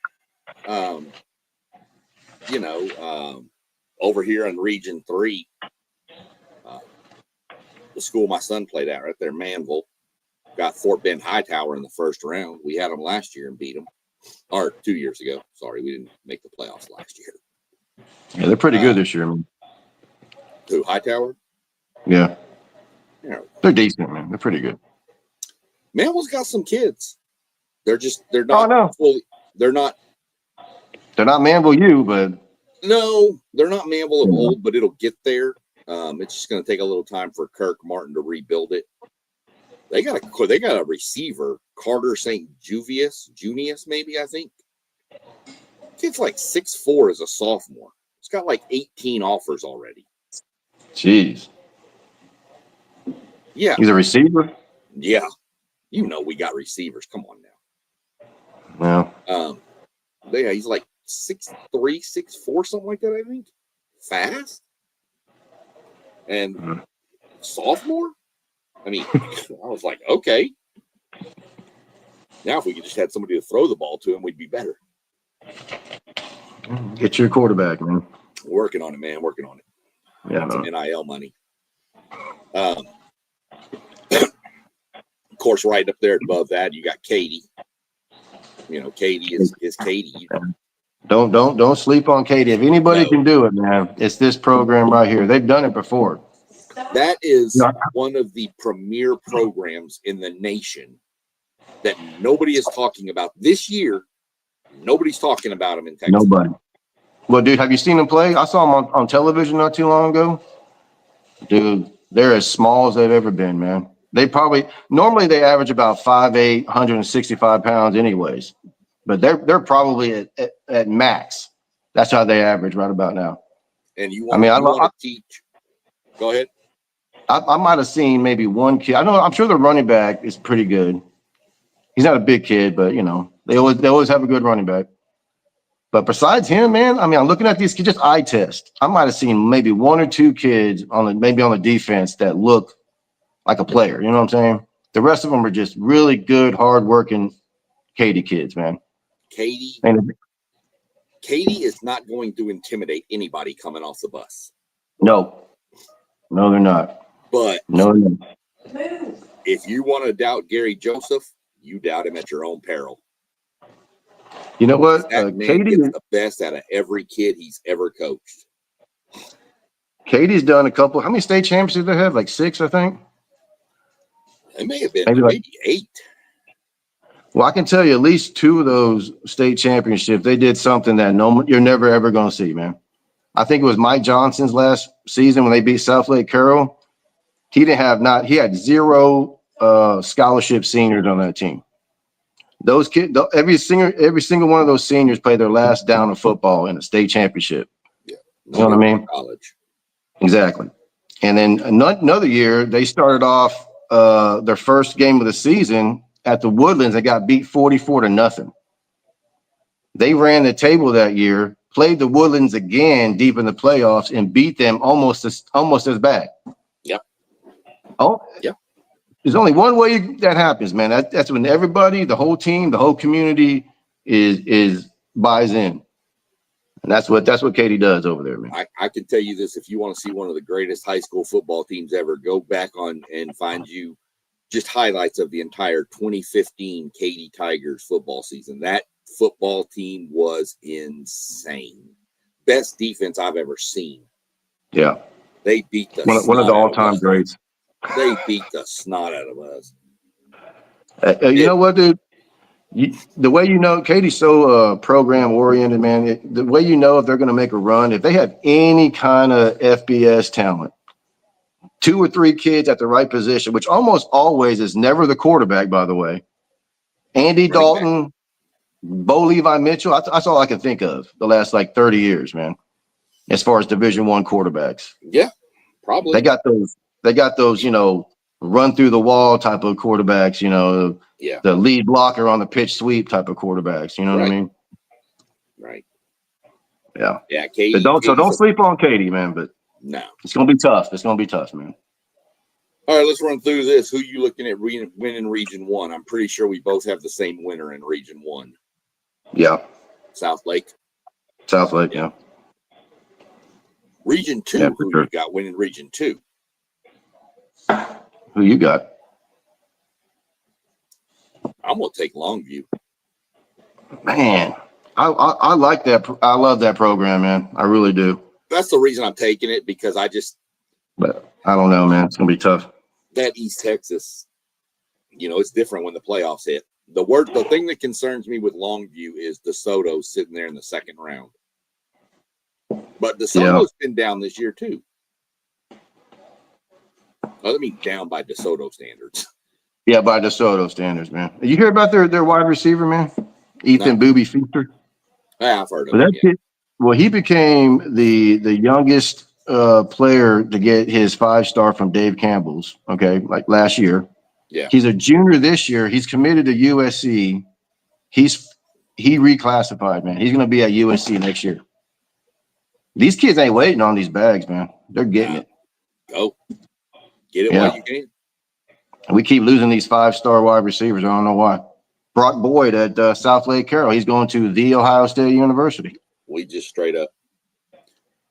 over here in Region 3. The school my son played at right there, Manville, got Fort Bend Hightower in the first round. We had them last year and beat them. Or 2 years ago. Sorry, we didn't make the playoffs last year. Yeah, they're pretty good this year, man. Who, Hightower? Yeah. They're decent, man. They're pretty good. Manville's got some kids. They're not fully. They're not Manville U, but no, they're not Manville of old, but it'll get there. It's just going to take a little time for Kirk Martin to rebuild it. They got a receiver, Carter St. Junius, maybe, I think. Kid's 6'4" as a sophomore. He's got 18 offers already. Jeez. Yeah. He's a receiver? Yeah. We got receivers. Come on now. No. He's 6'3", 6'4", something like that, I think. Fast. And sophomore? I mean, I was like, okay. Now, if we could just had somebody to throw the ball to him, we'd be better. Get your quarterback, man. Working on it, man. Working on it. Yeah, some NIL money. Of course, right up there above that, you got Katy. Katy is Katy. Don't sleep on Katy. If anybody can do it, man, it's this program right here. They've done it before. That is one of the premier programs in the nation that nobody is talking about this year. Nobody's talking about them in Texas. Nobody. Well, dude, have you seen them play? I saw them on television not too long ago. Dude, they're as small as they've ever been, man. Normally they average about 5'8", 165 pounds anyways. But they're probably at max. That's how they average right about now. And you want to teach. Go ahead. I might have seen maybe one kid. I'm sure the running back is pretty good. He's not a big kid, but they always have a good running back. But besides him, man, I mean, I'm looking at these kids, just eye test. I might have seen maybe one or two kids on the defense that look like a player. You know what I'm saying? The rest of them are just really good, hardworking Katy kids, man. Katy And is not going to intimidate anybody coming off the bus. no, they're not. But no. If you want to doubt Gary Joseph, you doubt him at your own peril. You know what? That man Katy gets the best out of every kid he's ever coached. Katy's done a couple. How many state championships do they have? Like 6, I think. They may have been maybe 8. Well, I can tell you at least 2 of those state championships, they did something that you're never ever going to see, man. I think it was Mike Johnson's last season when they beat Southlake Carroll. He had 0 scholarship seniors on that team. Those kids, every single one of those seniors played their last down of football in a state championship. Yeah, you know what I mean? College. Exactly. And then another year, they started off their first game of the season at the Woodlands. They got beat 44-0. They ran the table that year, played the Woodlands again deep in the playoffs, and beat them almost as bad. Yep. Oh, yep. There's only one way that happens, man. That's when everybody, the whole team, the whole community is buys in. And that's what Katy does over there, man. I can tell you this: if you want to see one of the greatest high school football teams ever, go back on and find you just highlights of the entire 2015 Katy Tigers football season. That football team was insane. Best defense I've ever seen. Yeah. They beat the one of the all-time greats. They beat the snot out of us. You know what, dude? The way Katy's so program-oriented, man. The way if they're going to make a run, if they have any kind of FBS talent, 2 or 3 kids at the right position, which almost always is never the quarterback, by the way. Andy Dalton, Bo Levi Mitchell. That's all I can think of the last 30 years, man. As far as Division I quarterbacks. Yeah, probably. They got those, run through the wall type of quarterbacks, the lead blocker on the pitch sweep type of quarterbacks. You know what I mean? Right. Yeah. Yeah. Katy. Don't sleep on Katy, man. But no, it's gonna be tough. It's gonna be tough, man. All right, let's run through this. Who you looking at winning Region 1? I'm pretty sure we both have the same winner in Region 1. Yeah. Southlake. Yeah. Region 2, yeah, who you got winning Region 2? Who you got? I'm going to take Longview. Man, I like that. I love that program, man. I really do. That's the reason I'm taking it, because But I don't know, man. It's going to be tough. That East Texas, it's different when the playoffs hit. The thing that concerns me with Longview is DeSoto sitting there in the second round. But DeSoto's been down this year too. I mean, down by DeSoto standards. Yeah, by DeSoto standards, man. You hear about their wide receiver, man? Ethan Booby Feaster? Yeah, I've heard of him. Well, he became the youngest player to get his 5-star from Dave Campbell's, like last year. Yeah. He's a junior this year. He's committed to USC. He reclassified, man. He's going to be at USC next year. These kids ain't waiting on these bags, man. They're getting it. Go. Get it while you can. We keep losing these 5-star wide receivers. I don't know why. Brock Boyd at Southlake Carroll. He's going to The Ohio State University. We just straight up.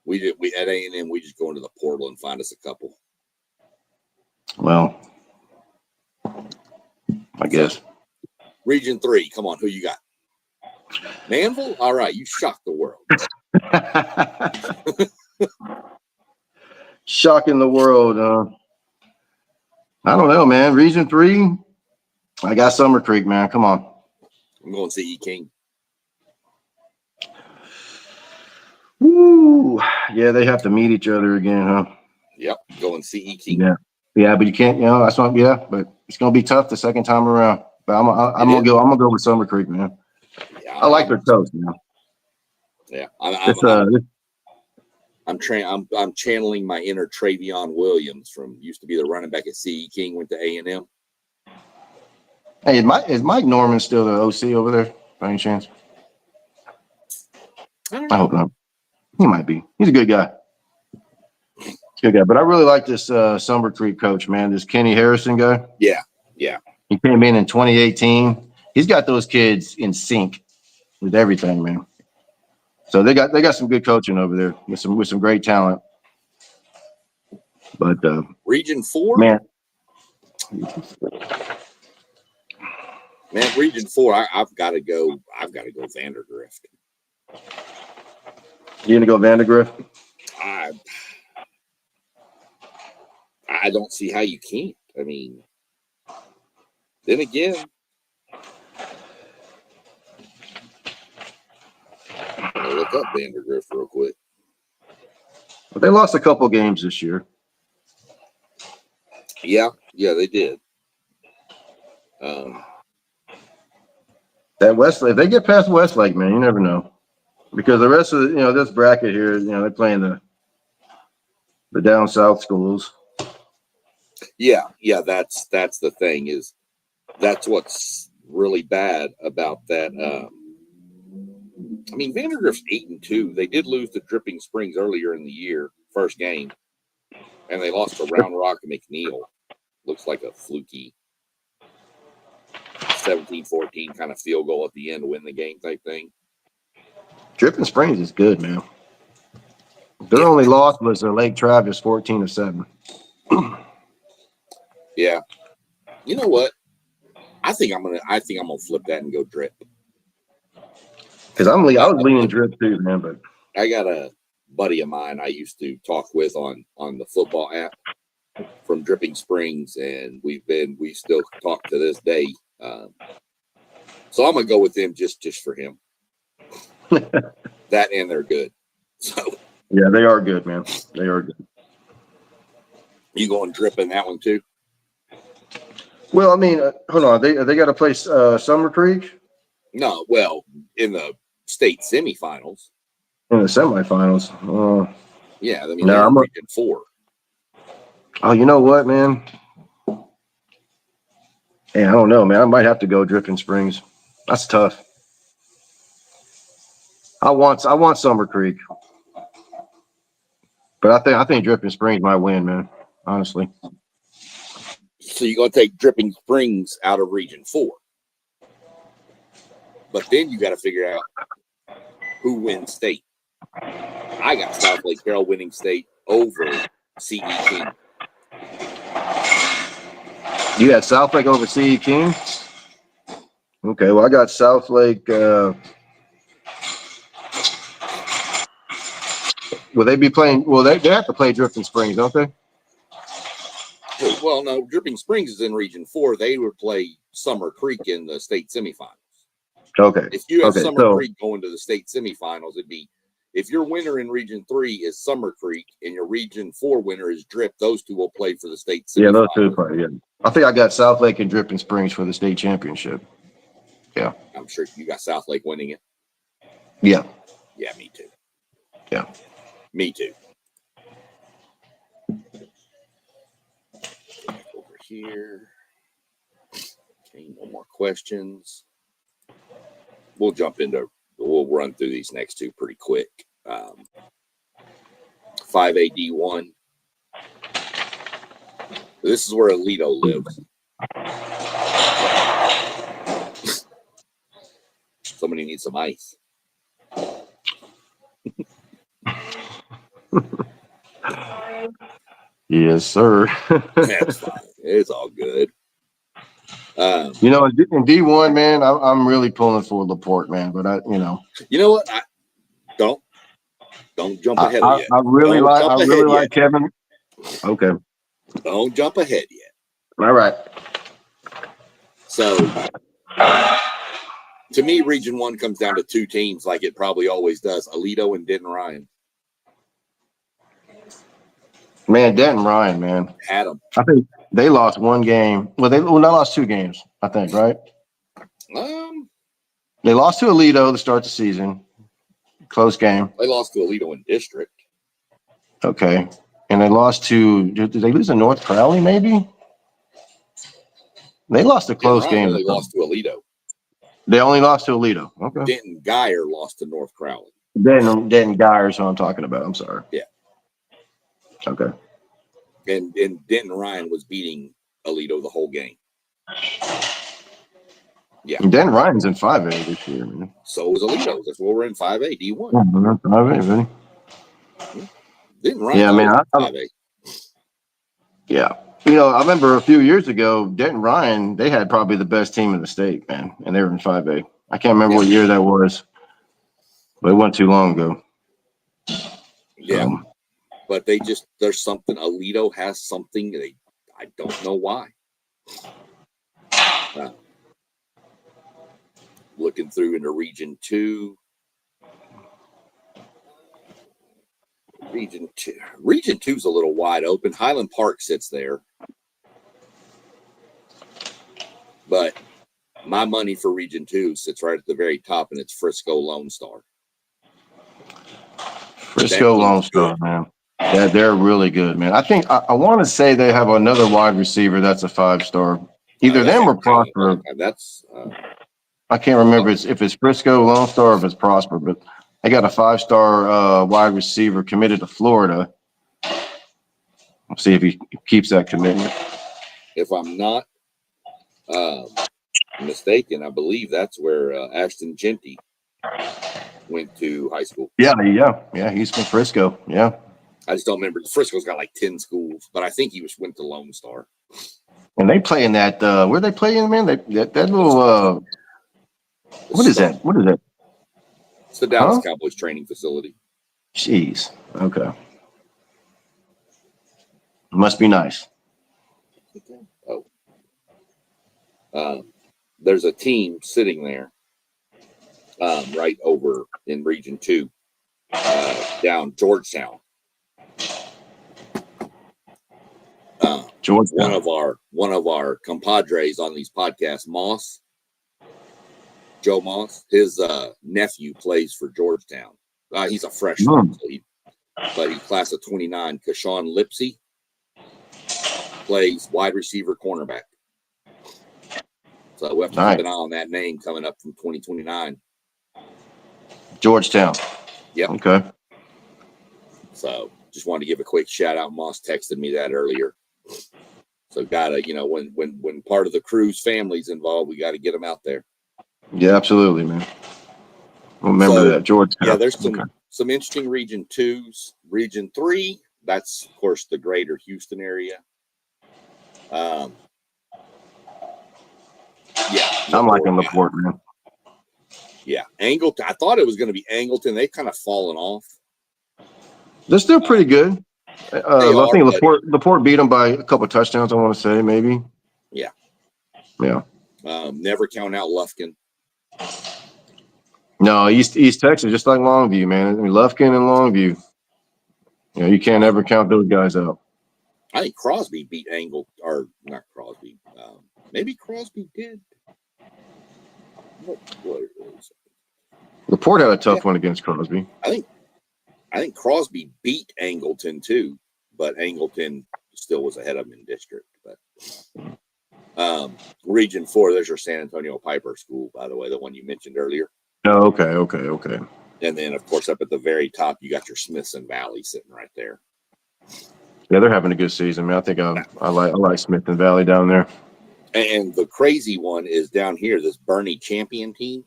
We at A&M. We just go into the portal and find us a couple. Well, I guess. Region 3. Come on, who you got? Manville? All right, you shocked the world. Shocking the world. I don't know, man. Region 3, I got Summer Creek, man. Come on. I'm going CE King. Woo. Yeah, they have to meet each other again, huh? Yep, going CE King. Yeah, but you can't. That's not. Yeah, but it's gonna be tough the second time around. But I'm gonna go with Summer Creek, man. Yeah, I like their coach, man. Yeah, I'm channeling my inner Travion Williams from used to be the running back at CE King, went to A&M. Hey, is Mike Norman still the OC over there by any chance? I hope not. He might be. He's a good guy. Good guy. But I really like this Summer Creek coach, man. This Kenny Harrison guy. Yeah. He came in 2018. He's got those kids in sync with everything, man. So they got some good coaching over there with some great talent. But Region 4? Man, Region 4, I've got to go Vandergrift. You gonna go Vandergrift? I don't see how you can't. I mean, then again, I'll look up Vandergrift real quick. But they lost a couple games this year. Yeah, they did. That Westlake, if they get past Westlake, man, you never know. Because the rest of this bracket here, they're playing the down south schools. Yeah, that's the thing is that's what's really bad about that. I mean, Vandergrift's 8-2. They did lose to Dripping Springs earlier in the year, first game, and they lost to Round Rock and McNeil. Looks like a fluky 17-14 kind of field goal at the end to win the game type thing. Dripping Springs is good, man. Their only loss was Lake Travis, 14-7. Yeah. You know what? I think I'm gonna flip that and go Drip. Because I was leaning Drip too, man. But I got a buddy of mine I used to talk with on the football app from Dripping Springs, and we still talk to this day. So I'm gonna go with them just for him. That and they're good. So yeah, they are good, man. They are good. You going Drip in that one too? Well, I mean, hold on. They got to play Summer Creek? No, well, in the state semifinals. In the semifinals. Yeah, I mean, I'm Region 4. Oh, you know what, man? Hey, I don't know, man. I might have to go Dripping Springs. That's tough. I want Summer Creek, but I think Dripping Springs might win, man. Honestly. So you're gonna take Dripping Springs out of Region 4, but then you got to figure out who wins state. I got South Lake Carroll winning state over CE King. You got South Lake over CE King? Okay, well, I got South Lake. Will they be playing? Well, they have to play Dripping Springs, don't they? Well, no, Dripping Springs is in Region 4. They would play Summer Creek in the state semifinals. Okay. If you have Summer Creek going to the state semifinals, it'd be if your winner in Region 3 is Summer Creek and your Region 4 winner is Drip, those two will play for the state semifinals. Yeah, those two play, yeah. I think I got South Lake and Dripping Springs for the state championship. Yeah. I'm sure you got South Lake winning it. Yeah. Yeah, me too. Yeah. Me too. Over here. Okay, no more questions. We'll run through these next two pretty quick. 5AD1. This is where Alito lives. Somebody needs some ice. Yes, sir. That's fine. It's all good. In D1, man, I'm really pulling for LaPorte, man. But you know what? Don't jump ahead yet. I really like Kevin. Okay. Don't jump ahead yet. All right. So, to me, Region 1 comes down to two teams, like it probably always does: Alito and Denton Ryan. Man, Denton Ryan, man. Had them. I think they lost one game. Well, they lost two games, I think, right? They lost to Alito to start the season. Close game. They lost to Alito in district. Okay. And they lost to, did they lose to North Crowley maybe? They lost a Denton close Ryan game. only lost to Alito. They only lost to Alito. Okay. Denton Geyer lost to North Crowley. Denton Geyer is what I'm talking about. I'm sorry. Yeah. Okay. And Denton Ryan was beating Alito the whole game. Yeah. And Denton Ryan's in 5A this year, man. So was Alito. That's why we're in 5A D1. Yeah, 5A, really. Denton Ryan. Yeah, man. 5A. Yeah. You know, I remember a few years ago, Denton Ryan, they had probably the best team in the state, man. And they were in 5A. I can't remember what year that was, but it wasn't too long ago. Yeah. But there's something, Alito has something, I don't know why. Looking through into Region 2. Region 2 is a little wide open. Highland Park sits there. But my money for Region 2 sits right at the very top, and it's Frisco Lone Star. Frisco Lone Star, man. Yeah, they're really good, man. I think I want to say they have another wide receiver that's a 5-star. Either them or Prosper. That's I can't remember if it's Frisco Lone Star or if it's Prosper, but they got a 5-star wide receiver committed to Florida. We'll see if he keeps that commitment. If I'm not mistaken, I believe that's where Ashton Genty went to high school. Yeah, he's from Frisco. Yeah. I just don't remember. Frisco's got like 10 schools, but I think he went to Lone Star. And they play in that where they play in, man? That little what is that? What is that? It's the Dallas Cowboys training facility. Jeez. Okay. Must be nice. Oh. There's a team sitting there right over in Region 2 down Georgetown. Georgetown. One of our compadres on these podcasts, Joe Moss, his nephew plays for Georgetown. He's a freshman, but he's class of 29. Kashawn Lipsey plays wide receiver cornerback. So we have to keep an eye on that name coming up from 2029. Georgetown. Yep. Okay. So just wanted to give a quick shout out. Moss texted me that earlier. So gotta, when part of the Cruz family's involved, we got to get them out there. Yeah, absolutely, man. Remember that, Georgetown. Yeah, there's some interesting Region 2s. Region 3, that's of course the greater Houston area. Yeah, I'm liking LaPorte, man. Yeah, Angleton. I thought it was going to be Angleton. They've kind of fallen off. They're still pretty good. I think LaPorte beat them by a couple of touchdowns, I want to say, maybe. Yeah. Yeah. Never count out Lufkin. No, East Texas, just like Longview, man. I mean, Lufkin and Longview. You can't ever count those guys out. I think Crosby beat or not Crosby. Maybe Crosby did. LaPorte had a tough one against Crosby. I think Crosby beat Angleton too, but Angleton still was ahead of him in district. But Region 4, there's your San Antonio Piper School, by the way, the one you mentioned earlier. Oh, okay. And then, of course, up at the very top, you got your Smithson Valley sitting right there. Yeah, they're having a good season, man. I think I like Smithson Valley down there. And the crazy one is down here, this Bernie Champion team.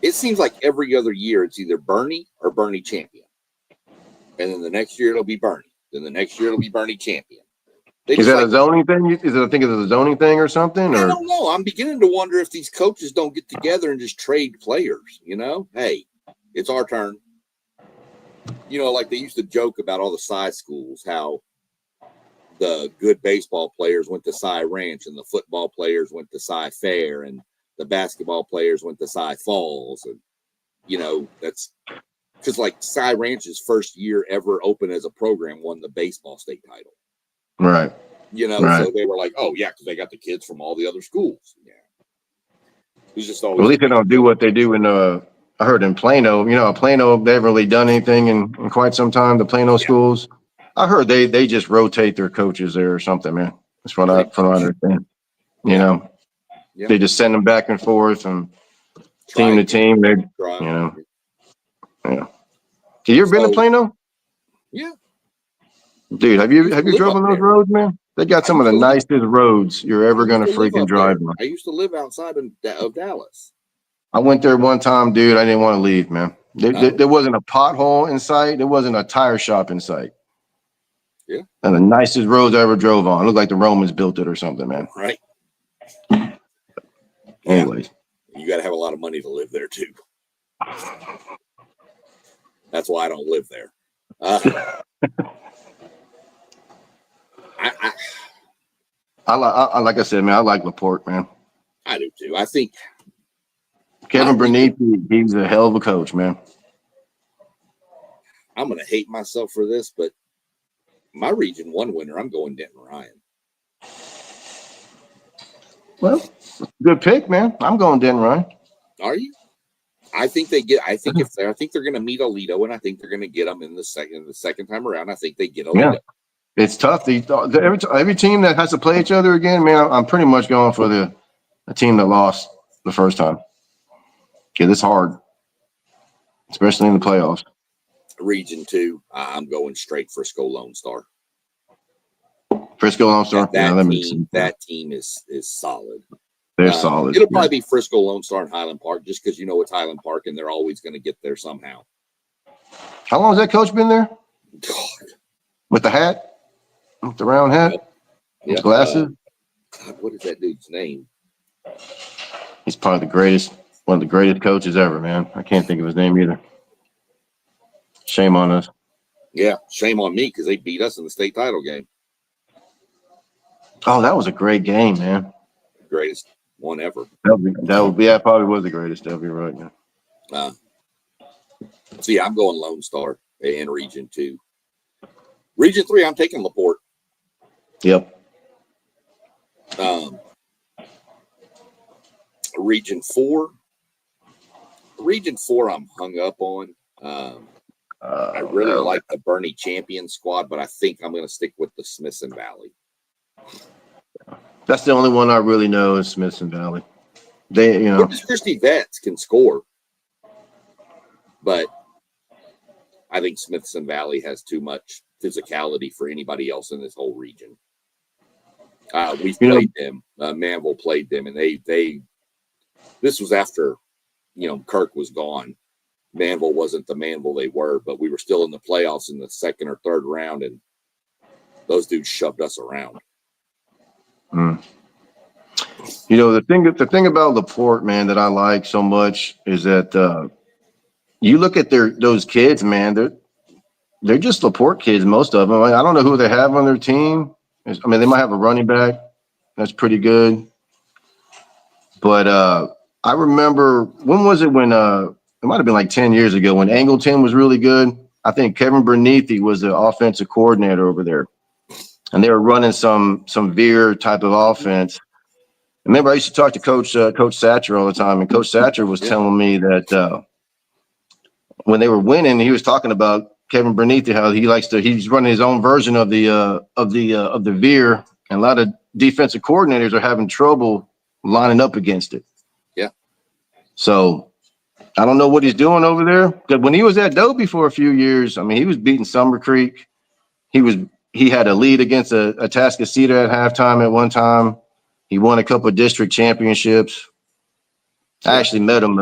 It seems like every other year it's either Bernie or Bernie Champion. And then the next year it'll be Bernie. Then the next year it'll be Bernie Champion. Is that a zoning thing? Is it a zoning thing or something? I don't know. I'm beginning to wonder if these coaches don't get together and just trade players, Hey, it's our turn. Like they used to joke about all the Cy schools, how the good baseball players went to Cy Ranch and the football players went to Cy Fair and the basketball players went to Cy Falls. And, that's because like Cy Ranch's first year ever open as a program won the baseball state title. Right. So they were like, oh, yeah, because they got the kids from all the other schools. Yeah. It was just always. At least they don't do what they do in I heard in Plano, Plano, they haven't really done anything in quite some time. The Plano schools, I heard they just rotate their coaches there or something, man. That's from what I understand. Yeah. They just send them back and forth and Try team to again. team. They, Try. yeah. Have you ever been to Plano? Yeah. Dude, have you live driven up those there. roads, man? They got some of the nicest roads you're ever going to freaking drive on. I used to live outside of Dallas. I went there one time, dude. I didn't want to leave, man. There wasn't a pothole in sight. There wasn't a tire shop in sight. Yeah. And the nicest roads I ever drove on. It looked like the Romans built it or something, man. Right. Anyways. You got to have a lot of money to live there, too. That's why I don't live there. Like I said, man, I like Laporte, man. I do, too. I think Kevin Bernithi, he's a hell of a coach, man. I'm going to hate myself for this, but my Region 1 winner, I'm going Denton Ryan. Well, good pick, man. I'm going Denton Ryan. Are you? I think they're going to meet Alito, and I think they're going to get them in the second time around. I think they get Alito. Yeah. It's tough. Every team that has to play each other again, man, I'm pretty much going for the team that lost the first time. Yeah, it's hard, especially in the playoffs. Region 2, I'm going straight Frisco Lone Star. Frisco Lone Star. That team is solid. They're solid. It'll probably be Frisco Lone Star and Highland Park, just because it's Highland Park, and they're always going to get there somehow. How long has that coach been there? God. With the hat, with the round hat, with glasses. What is that dude's name? He's probably one of the greatest coaches ever, man. I can't think of his name either. Shame on us. Yeah, shame on me because they beat us in the state title game. Oh, that was a great game, man. Greatest one ever. That probably was the greatest ever. You're right, man. I'm going Lone Star in Region 2. Region 3, I'm taking Laporte. Yep. Region 4, I'm hung up on. I really like the Bernie Champion squad, but I think I'm going to stick with the Smithson Valley. That's the only one I really know is Smithson Valley. Corpus Christi Vets can score, but I think Smithson Valley has too much physicality for anybody else in this whole region. We've played them. Manville played them, and they. This was after, Kirk was gone. Manville wasn't the Manville they were, but we were still in the playoffs in the second or third round, and those dudes shoved us around. The thing about Laporte, man, that I like so much is that you look at those kids, man. They're just Laporte kids, most of them. I don't know who they have on their team. They might have a running back that's pretty good, but I remember when it might have been like 10 years ago when Angleton was really good. I think Kevin Bernithi was the offensive coordinator over there, and they were running some veer type of offense. Remember, I used to talk to Coach Satcher all the time, and Coach Satcher was telling me that when they were winning, he was talking about Kevin Bernithi, how he's running his own version of the veer, and a lot of defensive coordinators are having trouble lining up against it. Yeah. So I don't know what he's doing over there. Because when he was at Dobie for a few years, he was beating Summer Creek. He had a lead against a Atascocita at halftime at one time. He won a couple of district championships. I actually met him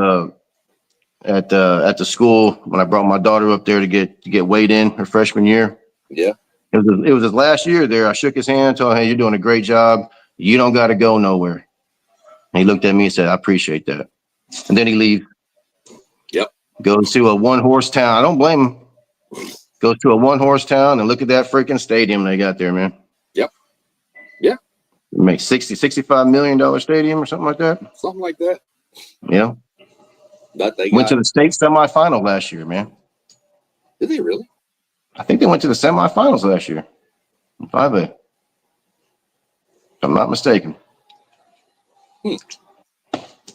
at the school when I brought my daughter up there to get weighed in her freshman year. Yeah. It was his last year there. I shook his hand, told him, "Hey, you're doing a great job. You don't got to go nowhere." And he looked at me and said, "I appreciate that." And then he leaves. Yep. Goes to a one-horse town. I don't blame him. Goes to a one-horse town and look at that freaking stadium they got there, man. Yep. Yeah. Make $65 million stadium or something like that. Something like that. Yeah. Went to the state semifinal last year, man. Did they really? I think they went to the semifinals last year. 5A. If I'm not mistaken.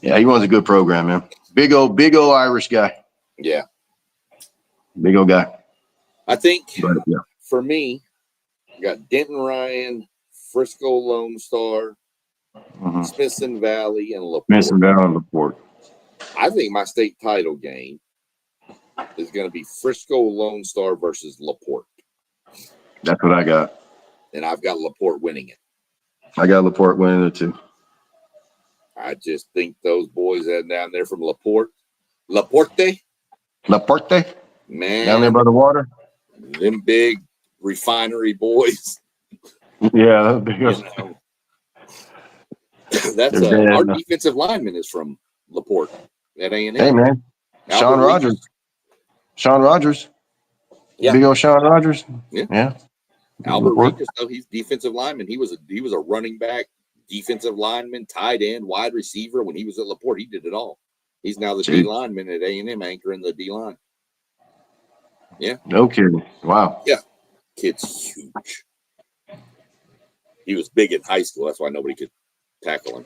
Yeah, he runs a good program, man. Big old Irish guy. Yeah. Big old guy. I think But, yeah. for me, you got Denton Ryan, Frisco Lone Star, Mm-hmm. Smithson Valley, and LaPorte. Smithson Valley and LaPorte. I think my state title game is going to be Frisco Lone Star versus LaPorte. That's what I got. And I've got LaPorte winning it. I got LaPorte winning it too. I just think those boys that down there from LaPorte, LaPorte? man, Down there by the water? them big refinery boys. Yeah, big. You know, that's our defensive lineman is from LaPorte at A&M. Hey, man. Sean Rogers. Yeah. Big old Sean Rogers. Yeah. Albert Regis, though, he's defensive lineman. He was a running back, defensive lineman, tight end, wide receiver. When he was at LaPorte, he did it all. He's now the D lineman at A&M, anchoring the D line. Yeah. No kidding. Wow. Yeah. Kid's huge. He was big in high school. That's why nobody could tackle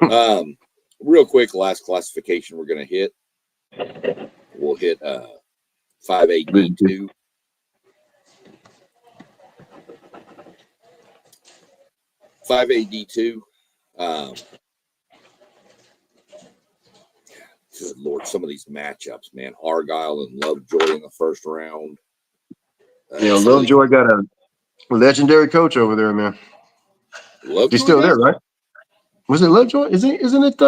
him. Real quick, last classification we're going to hit. We'll hit 5A-D2. 5A-D2. Good Lord, some of these matchups, man. Argyle and Lovejoy in the first round. Lovejoy got a legendary coach over there, man. Lovejoy, he's still there, right? Was it Lovejoy? Isn't it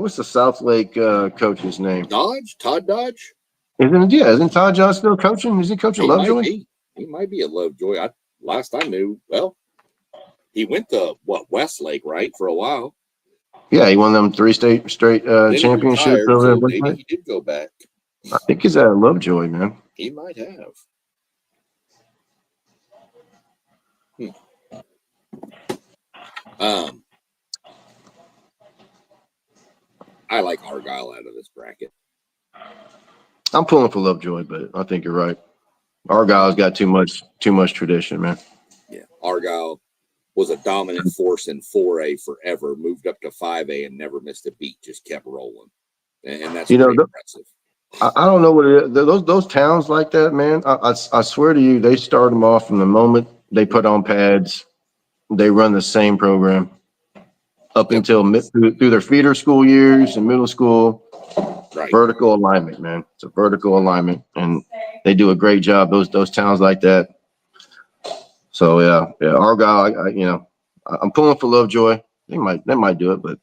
what's the South Lake coach's name? Todd Dodge? Isn't Todd Dodge still coaching? Is he coaching Lovejoy? He might be at Lovejoy. Last I knew, well, he went to Westlake, right, for a while. Yeah, he won them 3 straight championships over there. Maybe he did go back. I think he's at Lovejoy, man. He might have. I like Argyle out of this bracket. I'm pulling for Lovejoy, but I think you're right. Argyle's got too much tradition, man. Yeah, Argyle was a dominant force in 4A forever, moved up to 5A and never missed a beat, just kept rolling. And that's impressive. I don't know what it is. Those towns like that, man, I swear to you, they start them off from the moment they put on pads. They run the same program up until through their feeder school years and middle school. Right. Vertical alignment, man. It's a vertical alignment, and they do a great job. Those towns like that. So yeah. Argyle. I'm pulling for Lovejoy. They might do it, but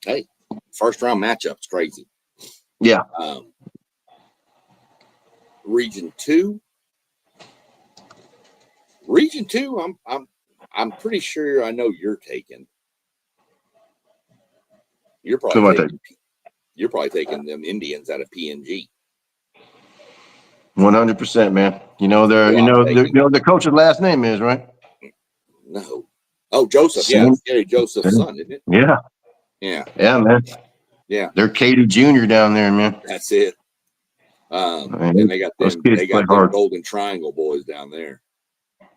hey, first round matchup's crazy. Yeah. Region 2. Region 2. I'm pretty sure I know you're taking. You're probably taking them Indians out of PNG. 100%, man. The coach's last name is, right? No. Oh, Joseph. Yeah, it's Gary Joseph's son, isn't it? Yeah. Yeah. Yeah, man. Yeah. They're Katie Jr. down there, man. That's it. And they got them Golden Triangle boys down there.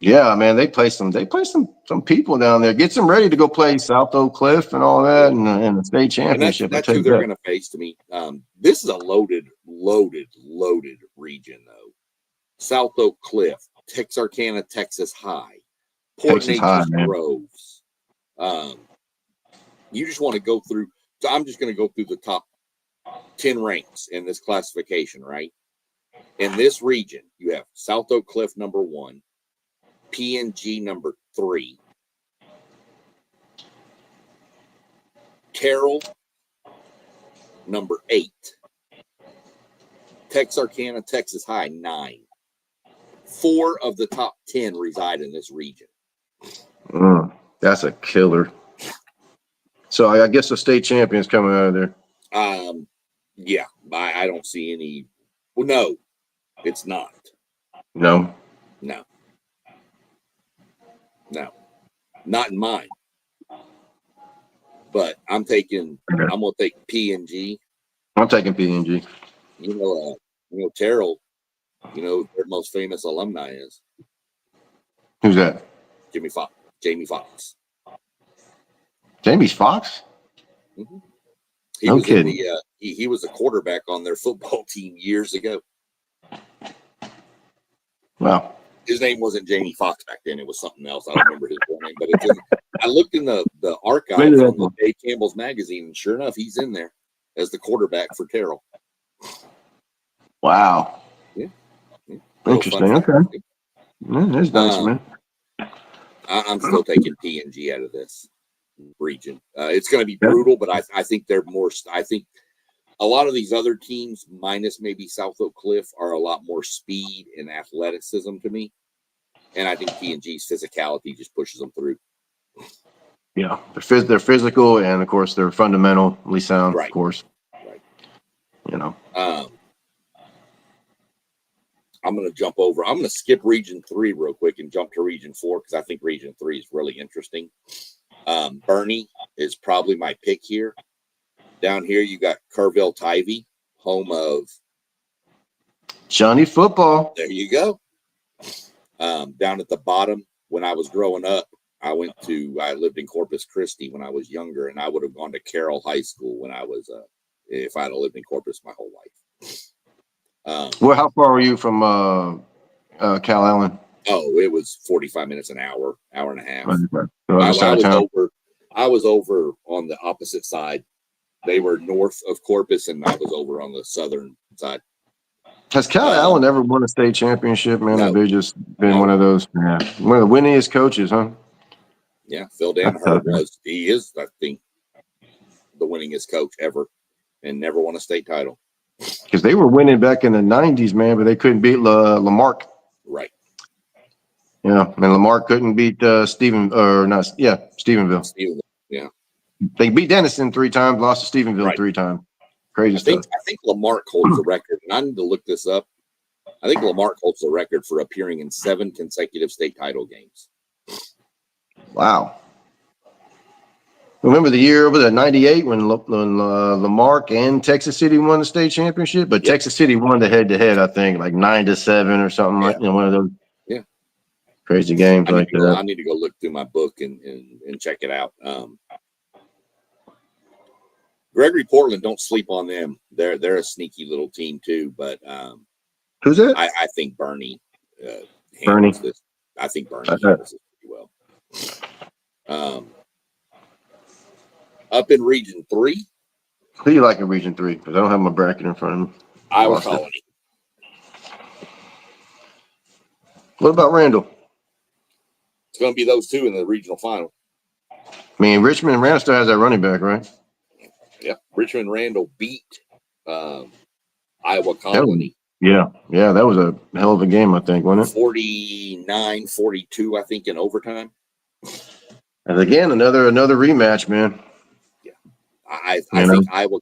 Yeah, man. They play some people down there. Get them ready to go play South Oak Cliff and all that and the state championship. And that's who they're going to face to me. This is a loaded region, though. South Oak Cliff, Texarkana, Texas High, Port Neches Groves. You just want to go through. So I'm just going to go through the top 10 ranks in this classification, right? In this region, you have South Oak Cliff number 1, PNG number 3, Carroll number 8, Texarkana, Texas High 9. 4 of the top 10 reside in this region. That's a killer. So I guess the state champion's coming out of there. Yeah, I don't see any. Well, no, it's not. No, not in mine. But I'm gonna take PNG. I'm taking PNG. Terrell. Their most famous alumni is. Who's that? Jamie Foxx. Jamie Foxx? Mhm. He No was kidding. in the he was a quarterback on their football team years ago. Wow. His name wasn't Jamie Foxx back then. It was something else. I don't remember his full name, but it's in. I looked in the archives on the Dave Campbell's magazine, and sure enough, he's in there as the quarterback for Terrell. Wow. Yeah. Interesting. Okay. Yeah, that's nice, man. I'm still taking PNG out of this region. It's going to be brutal, but I think they're more. I think a lot of these other teams, minus maybe South Oak Cliff, are a lot more speed and athleticism to me. And I think PNG's physicality just pushes them through. Yeah, they're physical, and of course they're fundamentally sound. Right. Of course, right. You know. I'm going to jump over. I'm going to skip Region 3 real quick and jump to Region 4 because I think Region 3 is really interesting. Bernie is probably my pick here. Down here, you got Kerrville-Tivy, home of Johnny Football. There you go. Down at the bottom, when I was growing up, I lived in Corpus Christi when I was younger, and I would have gone to Carroll High School when I was, if I'd lived in Corpus my whole life. Well, how far were you from Cal Allen? Oh, it was 45 minutes, an hour and a half. I was over on the opposite side. They were north of Corpus, and I was over on the southern side. Has Cal Allen ever won a state championship, man? No. Have they just been one of those? Yeah, one of the winningest coaches, huh? Yeah, Phil Danaher he is, I think, the winningest coach ever, and never won a state title. Because they were winning back in the 90s, man, but they couldn't beat Lamarck. Right. Yeah, and Lamarck couldn't beat Stephenville. Yeah. They beat Denison 3 times, lost to Stephenville 3 times. Crazy stuff. I think Lamarck holds the record, and I need to look this up. I think Lamarck holds the record for appearing in 7 consecutive state title games. Wow. Remember the year over there, 98, when Lamarck and Texas City won the state championship? But Texas City won the head-to-head, I think, like 9-7 or something like one of those crazy games like that. I need to go look through my book and check it out. Gregory Portland, don't sleep on them. They're a sneaky little team too, but who's that? I think Bernie handles this. I think Bernie handles this pretty well. Up in Region 3. Who do you like in Region 3? Because I don't have my bracket in front of me. Iowa Colony. What about Randall? It's going to be those two in the regional final. I mean, Richmond and Randall still has that running back, right? Yeah. Richmond Randall beat Iowa Colony. Yeah, that was a hell of a game, I think, wasn't it? 49-42, I think, in overtime. And again, another rematch, man. Yeah, I think Iowa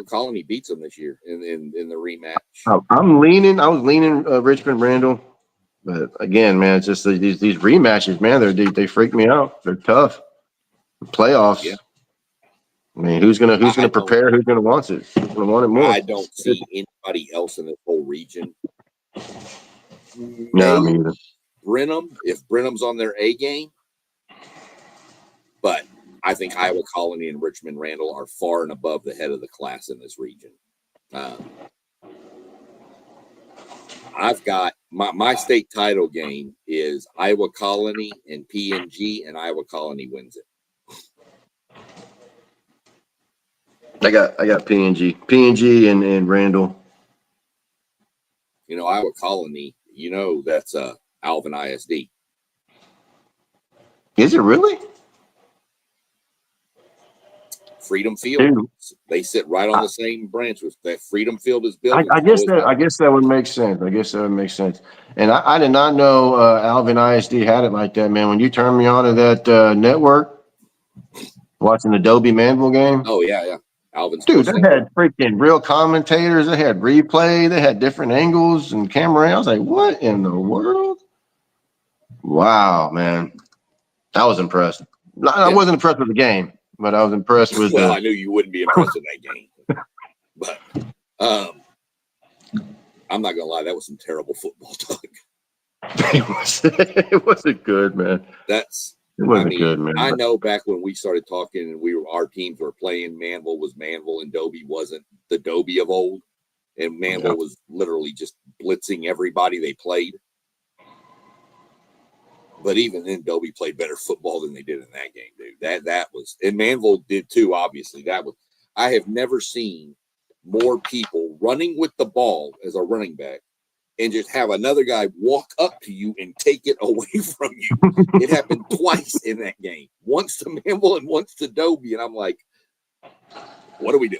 Colony beats them this year in the rematch. I was leaning Richmond Randall, but again, man, it's just these rematches, man. They freak me out. They're tough. Playoffs. Yeah. I mean, who's gonna prepare? Who's gonna want it? Who's gonna want it more? I don't see anybody else in this whole region. No, me either. Brenham, if Brenham's on their A game, but I think Iowa Colony and Richmond Randall are far and above the head of the class in this region. I've got my state title game is Iowa Colony and PNG, and Iowa Colony wins it. I got PNG and Randall. You know, Iowa Colony, that's Alvin ISD. Is it really? Freedom Field. They sit right on the same branch with that Freedom Field is built. I guess that would make sense. And I did not know Alvin ISD had it like that, man. When you turned me on to that network, watching the Dobie Manville game. Oh yeah. Alvin's dude, they had freaking real commentators. They had replay. They had different angles and camera. I was like, what in the world? Wow, man. I was impressed. I wasn't impressed with the game, but I was impressed with. Well, I knew you wouldn't be impressed with that game, but I'm not gonna lie, that was some terrible football talk. It wasn't good, man. It I wasn't mean, good, man. I know back when we started talking and our teams were playing, Manville was Manville and Dobie wasn't the Dobie of old. And Manville was literally just blitzing everybody they played. But even then, Dobie played better football than they did in that game, dude. That was, and Manville did too, obviously. I have never seen more people running with the ball as a running back and just have another guy walk up to you and take it away from you. It happened twice in that game. Once to Manville and once to Dobie. And I'm like, what do we do?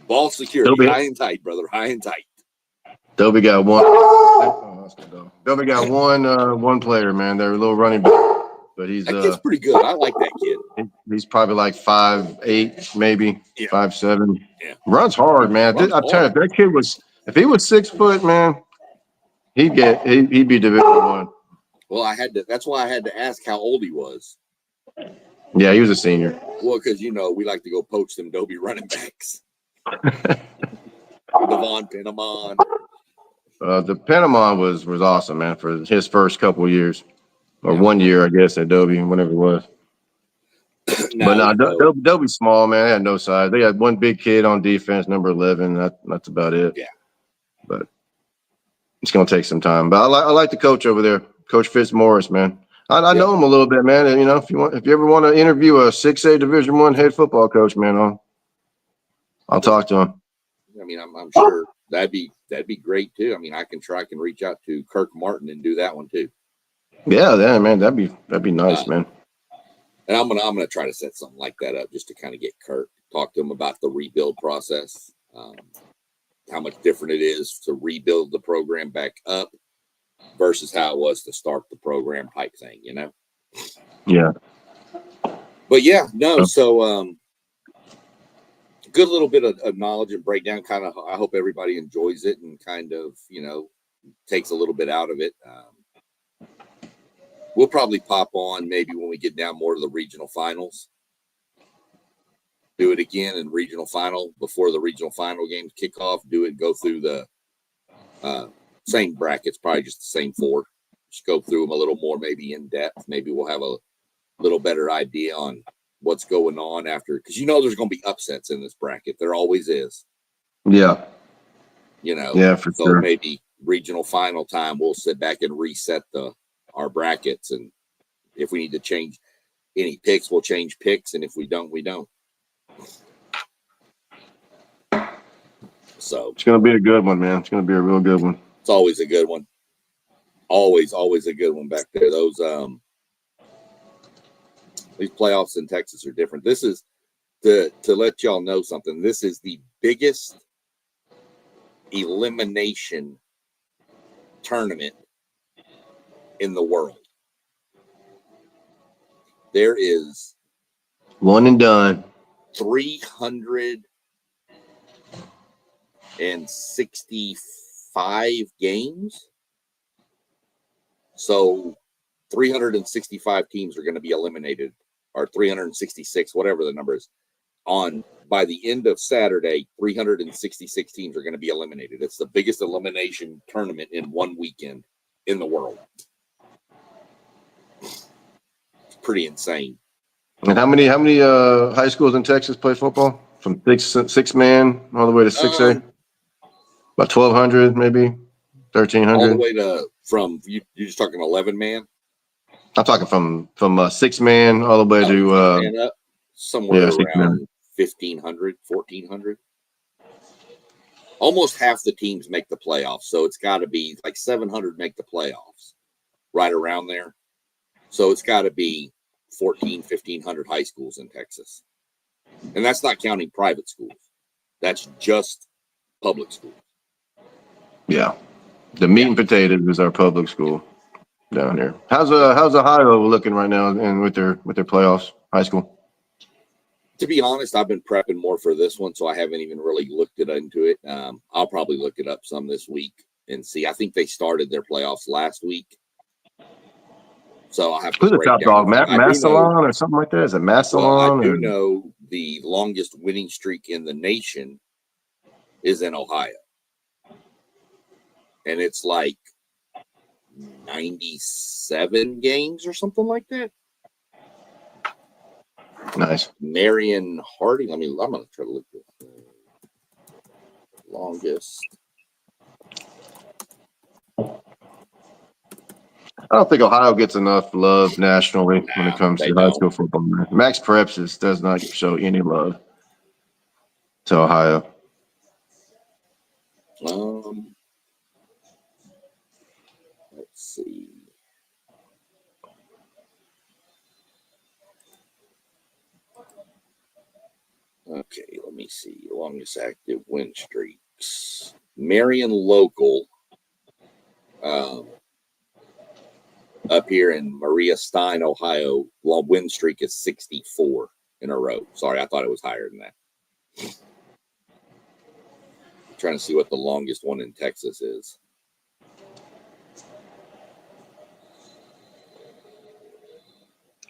Ball security, high and tight, brother, high and tight. Dobie got one. Oh, that's good though. Dobie got one player, man. They're a little running back, but he's that kid's pretty good. I like that kid. He's probably like 5'8", maybe 5'7". Yeah. Runs hard, man. I'm telling you, if he was 6 foot, man, he'd be Division I. Well, that's why I had to ask how old he was. Yeah, he was a senior. Well, because we like to go poach them Dobie running backs. Devon Penamon. The Panama was awesome, man, for his first couple of years. Or 1 year, I guess, at Dobie, whatever it was. Dobie's small, man. They had no size. They had one big kid on defense, number 11. That's about it. Yeah. But it's going to take some time. But I like the coach over there, Coach Fitzmaurice, man. I know him a little bit, man. And, if you ever want to interview a 6A Division I head football coach, man, I'll talk to him. I mean, I'm sure that'd be great too. I mean, I can reach out to Kirk Martin and do that one too. Yeah, man, that'd be nice, man. And I'm gonna try to set something like that up just to kind of get Kirk, talk to him about the rebuild process, how much different it is to rebuild the program back up versus how it was to start the program type thing, Yeah. But yeah, no. So good little bit of knowledge and breakdown. Kind of, I hope everybody enjoys it and kind of takes a little bit out of it. We'll probably pop on maybe when we get down more to the regional finals. Do it again in regional final before the regional final games kick off. Go through the same brackets, probably just the same 4. Just go through them a little more, maybe in depth. Maybe we'll have a little better idea on what's going on after, because there's going to be upsets in this bracket. There always is. Yeah. Yeah, for so sure. Maybe regional final time, we'll sit back and reset our brackets, and if we need to change any picks, we'll change picks, and if we don't, we don't. So it's going to be a good one, man. It's going to be a real good one. It's always a good one. Always a good one back there. Those these playoffs in Texas are different. This is to let y'all know something. This is the biggest elimination tournament in the world. There is one and done. 365 games. So 365 teams are going to be eliminated, or 366, whatever the number is. By the end of Saturday, 366 teams are going to be eliminated. It's the biggest elimination tournament in one weekend in the world. It's pretty insane. And how many high schools in Texas play football? From six man all the way to 6A? About 1,200, maybe 1,300. All the way to you're just talking 11 man. I'm talking from 6 man all the way to somewhere around 1,500, 1,400. Almost half the teams make the playoffs, so it's got to be like 700 make the playoffs, right around there. So it's got to be 1,500 high schools in Texas, and that's not counting private schools. That's just public schools. Yeah, the meat and potatoes is our public school down here. How's Ohio looking right now and with their playoffs, high school? To be honest, I've been prepping more for this one, so I haven't even really looked into it. I'll probably look it up some this week and see. I think they started their playoffs last week, so I'll have to. Who's the top dog? Massillon or something like that? Is it Massillon? Well, I do know the longest winning streak in the nation is in Ohio, and it's like 97 games or something like that. Nice. Marion Harding. I'm going to try to look at the longest. I don't think Ohio gets enough love nationally when it comes they to high don't. school football. Man. Max Preps does not show any love to Ohio. Let's see. Okay, let me see. Longest active win streaks. Marion Local, up here in Maria Stein, Ohio, win streak is 64 in a row. Sorry, I thought it was higher than that. I'm trying to see what the longest one in Texas is.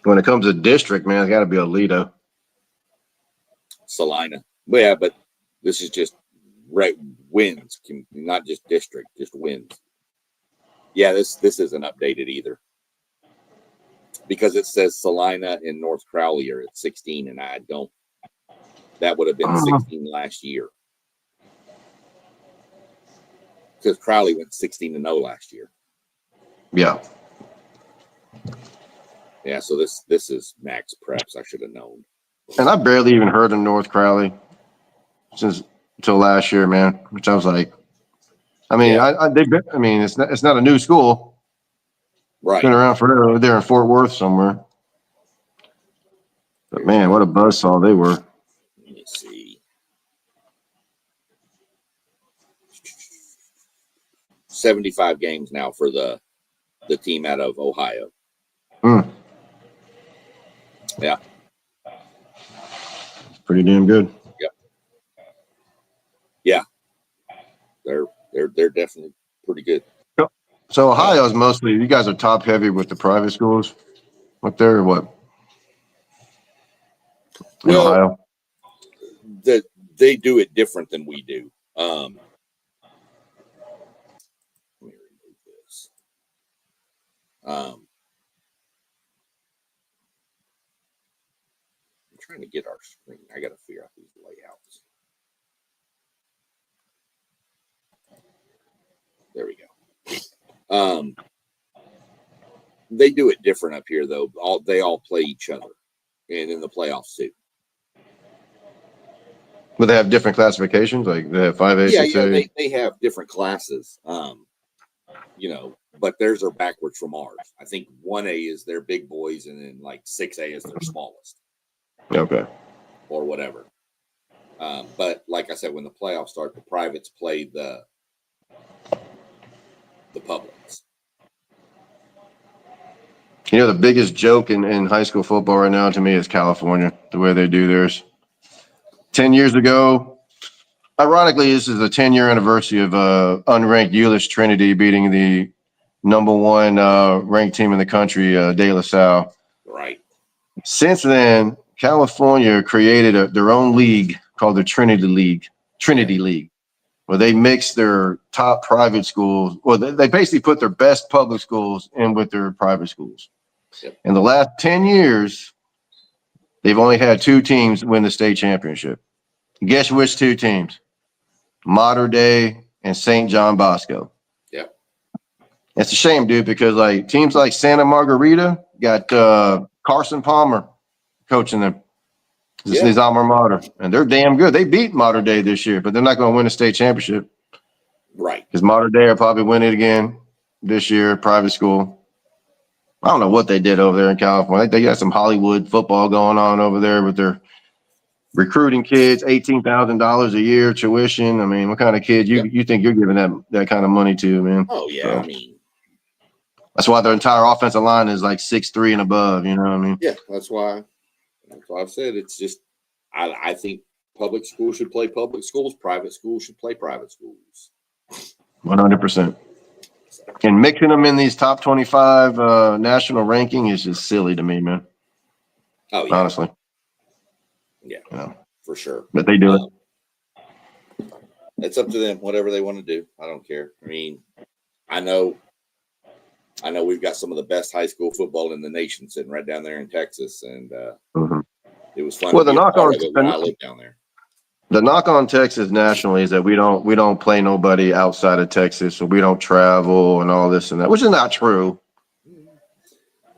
When it comes to district, man, it's got to be Alito. Salina. Well, yeah, but this is just wins, not just district, just wins. Yeah, this isn't updated either. Because it says Salina and North Crowley are at 16, and I don't. That would have been 16 last year. Because Crowley went 16-0 last year. Yeah. Yeah, so this is Max Preps. I should have known. And I barely even heard of North Crowley until last year, man. Which I was like, I mean, Yeah. it's not a new school. Right. It's been around forever. They're in Fort Worth somewhere. But man, what a buzzsaw they were. Let me see. 75 games now for the team out of Ohio. Yeah. Pretty damn good. Yep. Yeah. They're definitely pretty good. So Ohio's mostly, you guys are top heavy with the private schools up there, or what? In Ohio? They do it different than we do. Let me remove this. I'm trying to get our screen. I got to figure out these layouts. There we go. They do it different up here, though. They all play each other, and in the playoffs too. But they have different classifications, like they have 5A, 6A. Yeah, they have different classes. But theirs are backwards from ours. I think 1A is their big boys, and then like 6A is their smallest. Okay. Or whatever. But like I said, when the playoffs start, the privates play the publics. You know, the biggest joke in high school football right now to me is California, the way they do theirs. 10 years ago, ironically, this is the 10-year anniversary of unranked Euless Trinity beating the number one ranked team in the country, De La Salle. Right. Since then, California created their own league called the Trinity League, where they mix their top private schools. Well, they basically put their best public schools in with their private schools. Yep. In the last 10 years, they've only had two teams win the state championship. Guess which two teams? Mater Dei and St. John Bosco. Yep. It's a shame, dude, because like teams like Santa Margarita got Carson Palmer coaching them. This is alma mater, and they're damn good. They beat Mater Dei this year, but they're not going to win a state championship. Right. Because Mater Dei will probably win it again this year, private school. I don't know what they did over there in California. They got some Hollywood football going on over there with their recruiting kids, $18,000 a year tuition. I mean, what kind of kid you think you're giving that kind of money to, man? Oh, yeah. So, I mean, that's why their entire offensive line is like 6'3" and above. You know what I mean? Yeah, that's why I've said it's just I think public schools should play public schools, private schools should play private schools. 100%. And mixing them in these top 25 national ranking is just silly to me, man. Oh, yeah. Honestly. Yeah, for sure. But they do it. It's up to them, whatever they want to do. I don't care. I mean, I know we've got some of the best high school football in the nation sitting right down there in Texas. And It was fun Well, to the be a knock part on of it when I lived down there. the knock on Texas nationally is that we don't play nobody outside of Texas, so we don't travel and all this and that, which is not true.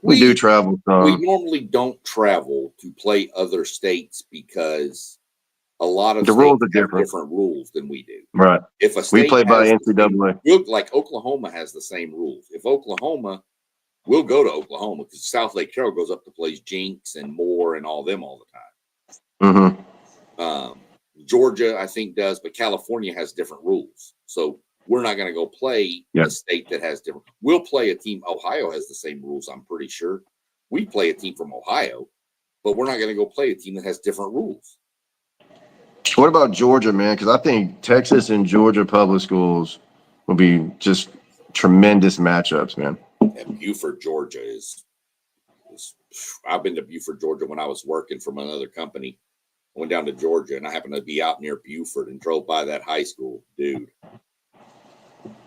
We do travel We some. normally don't travel to play other states because a lot of The states rules are have different. different rules than we do. Right. If a We state play by has the same- NCAA. like Oklahoma has the same rules. If Oklahoma, we'll go to Oklahoma because South Lake Carroll goes up to plays Jinx and Moore and all them all the time. Mm-hmm. Georgia, I think, does, but California has different rules. So we're not going to go play a state that has different. We'll play a team. Ohio has the same rules, I'm pretty sure. We play a team from Ohio, but we're not going to go play a team that has different rules. What about Georgia, man? Because I think Texas and Georgia public schools will be just tremendous matchups, man. And Buford, Georgia is I've been to Buford, Georgia when I was working from another company. I went down to Georgia and I happened to be out near Buford and drove by that high school. Dude.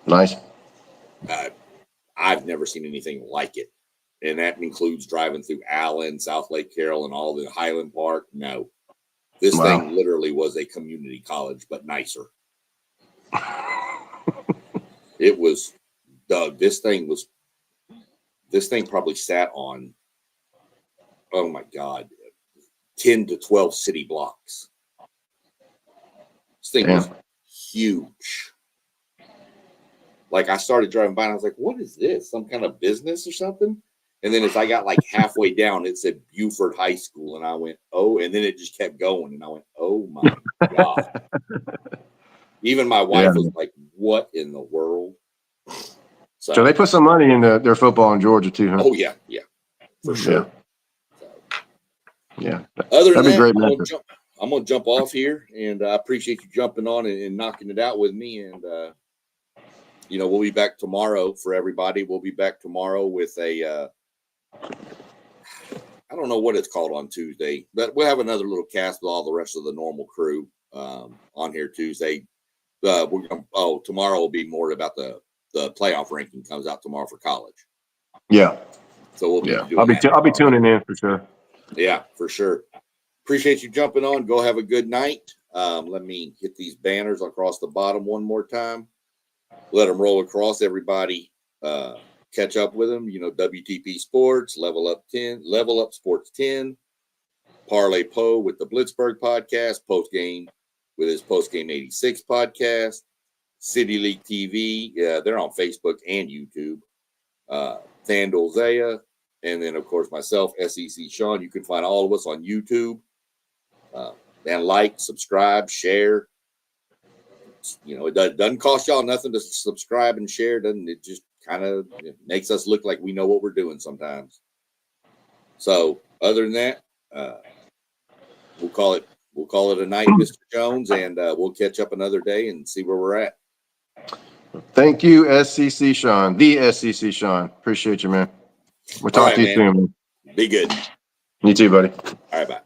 Nice. I've never seen anything like it. And that includes driving through Allen, South Lake Carroll, and all the Highland Park. No. This thing literally was a community college, but nicer. It was, Doug, this thing probably sat on, oh my God, 10 to 12 city blocks. This thing was huge. Like I started driving by and I was like, what is this? Some kind of business or something? And then as I got like halfway down, it said Buford High School. And I went, oh, and then it just kept going. And I went, oh my God. Even my wife was like, what in the world? So they put some money into their football in Georgia too, huh? Oh, yeah. Yeah. For sure. Yeah. Other than that'd be that, great. I'm going to jump off here, and I appreciate you jumping on and knocking it out with me. And, we'll be back tomorrow for everybody. We'll be back tomorrow with a, I don't know what it's called on Tuesday, but we'll have another little cast with all the rest of the normal crew on here Tuesday. Tomorrow will be more about the playoff ranking comes out tomorrow for college. Yeah. So we'll be I'll be tuning in for sure. Yeah, for sure. Appreciate you jumping on. Go have a good night. Let me hit these banners across the bottom one more time. Let them roll across. Everybody catch up with them. WTP Sports, Level Up Sports 10, Parlay Poe with the Blitzburg podcast, Postgame with his Postgame 86 podcast, City League TV. They're on Facebook and YouTube. Thandle Zaya. And then, of course, myself, SEC Sean. You can find all of us on YouTube. And like, subscribe, share. It doesn't cost y'all nothing to subscribe and share. It just kind of makes us look like we know what we're doing sometimes. So, other than that, we'll call it a night, Mr. Jones, and we'll catch up another day and see where we're at. Thank you, SCC Sean. The SCC Sean. Appreciate you, man. We'll talk to you soon. Be good. You too, buddy. All right, bye.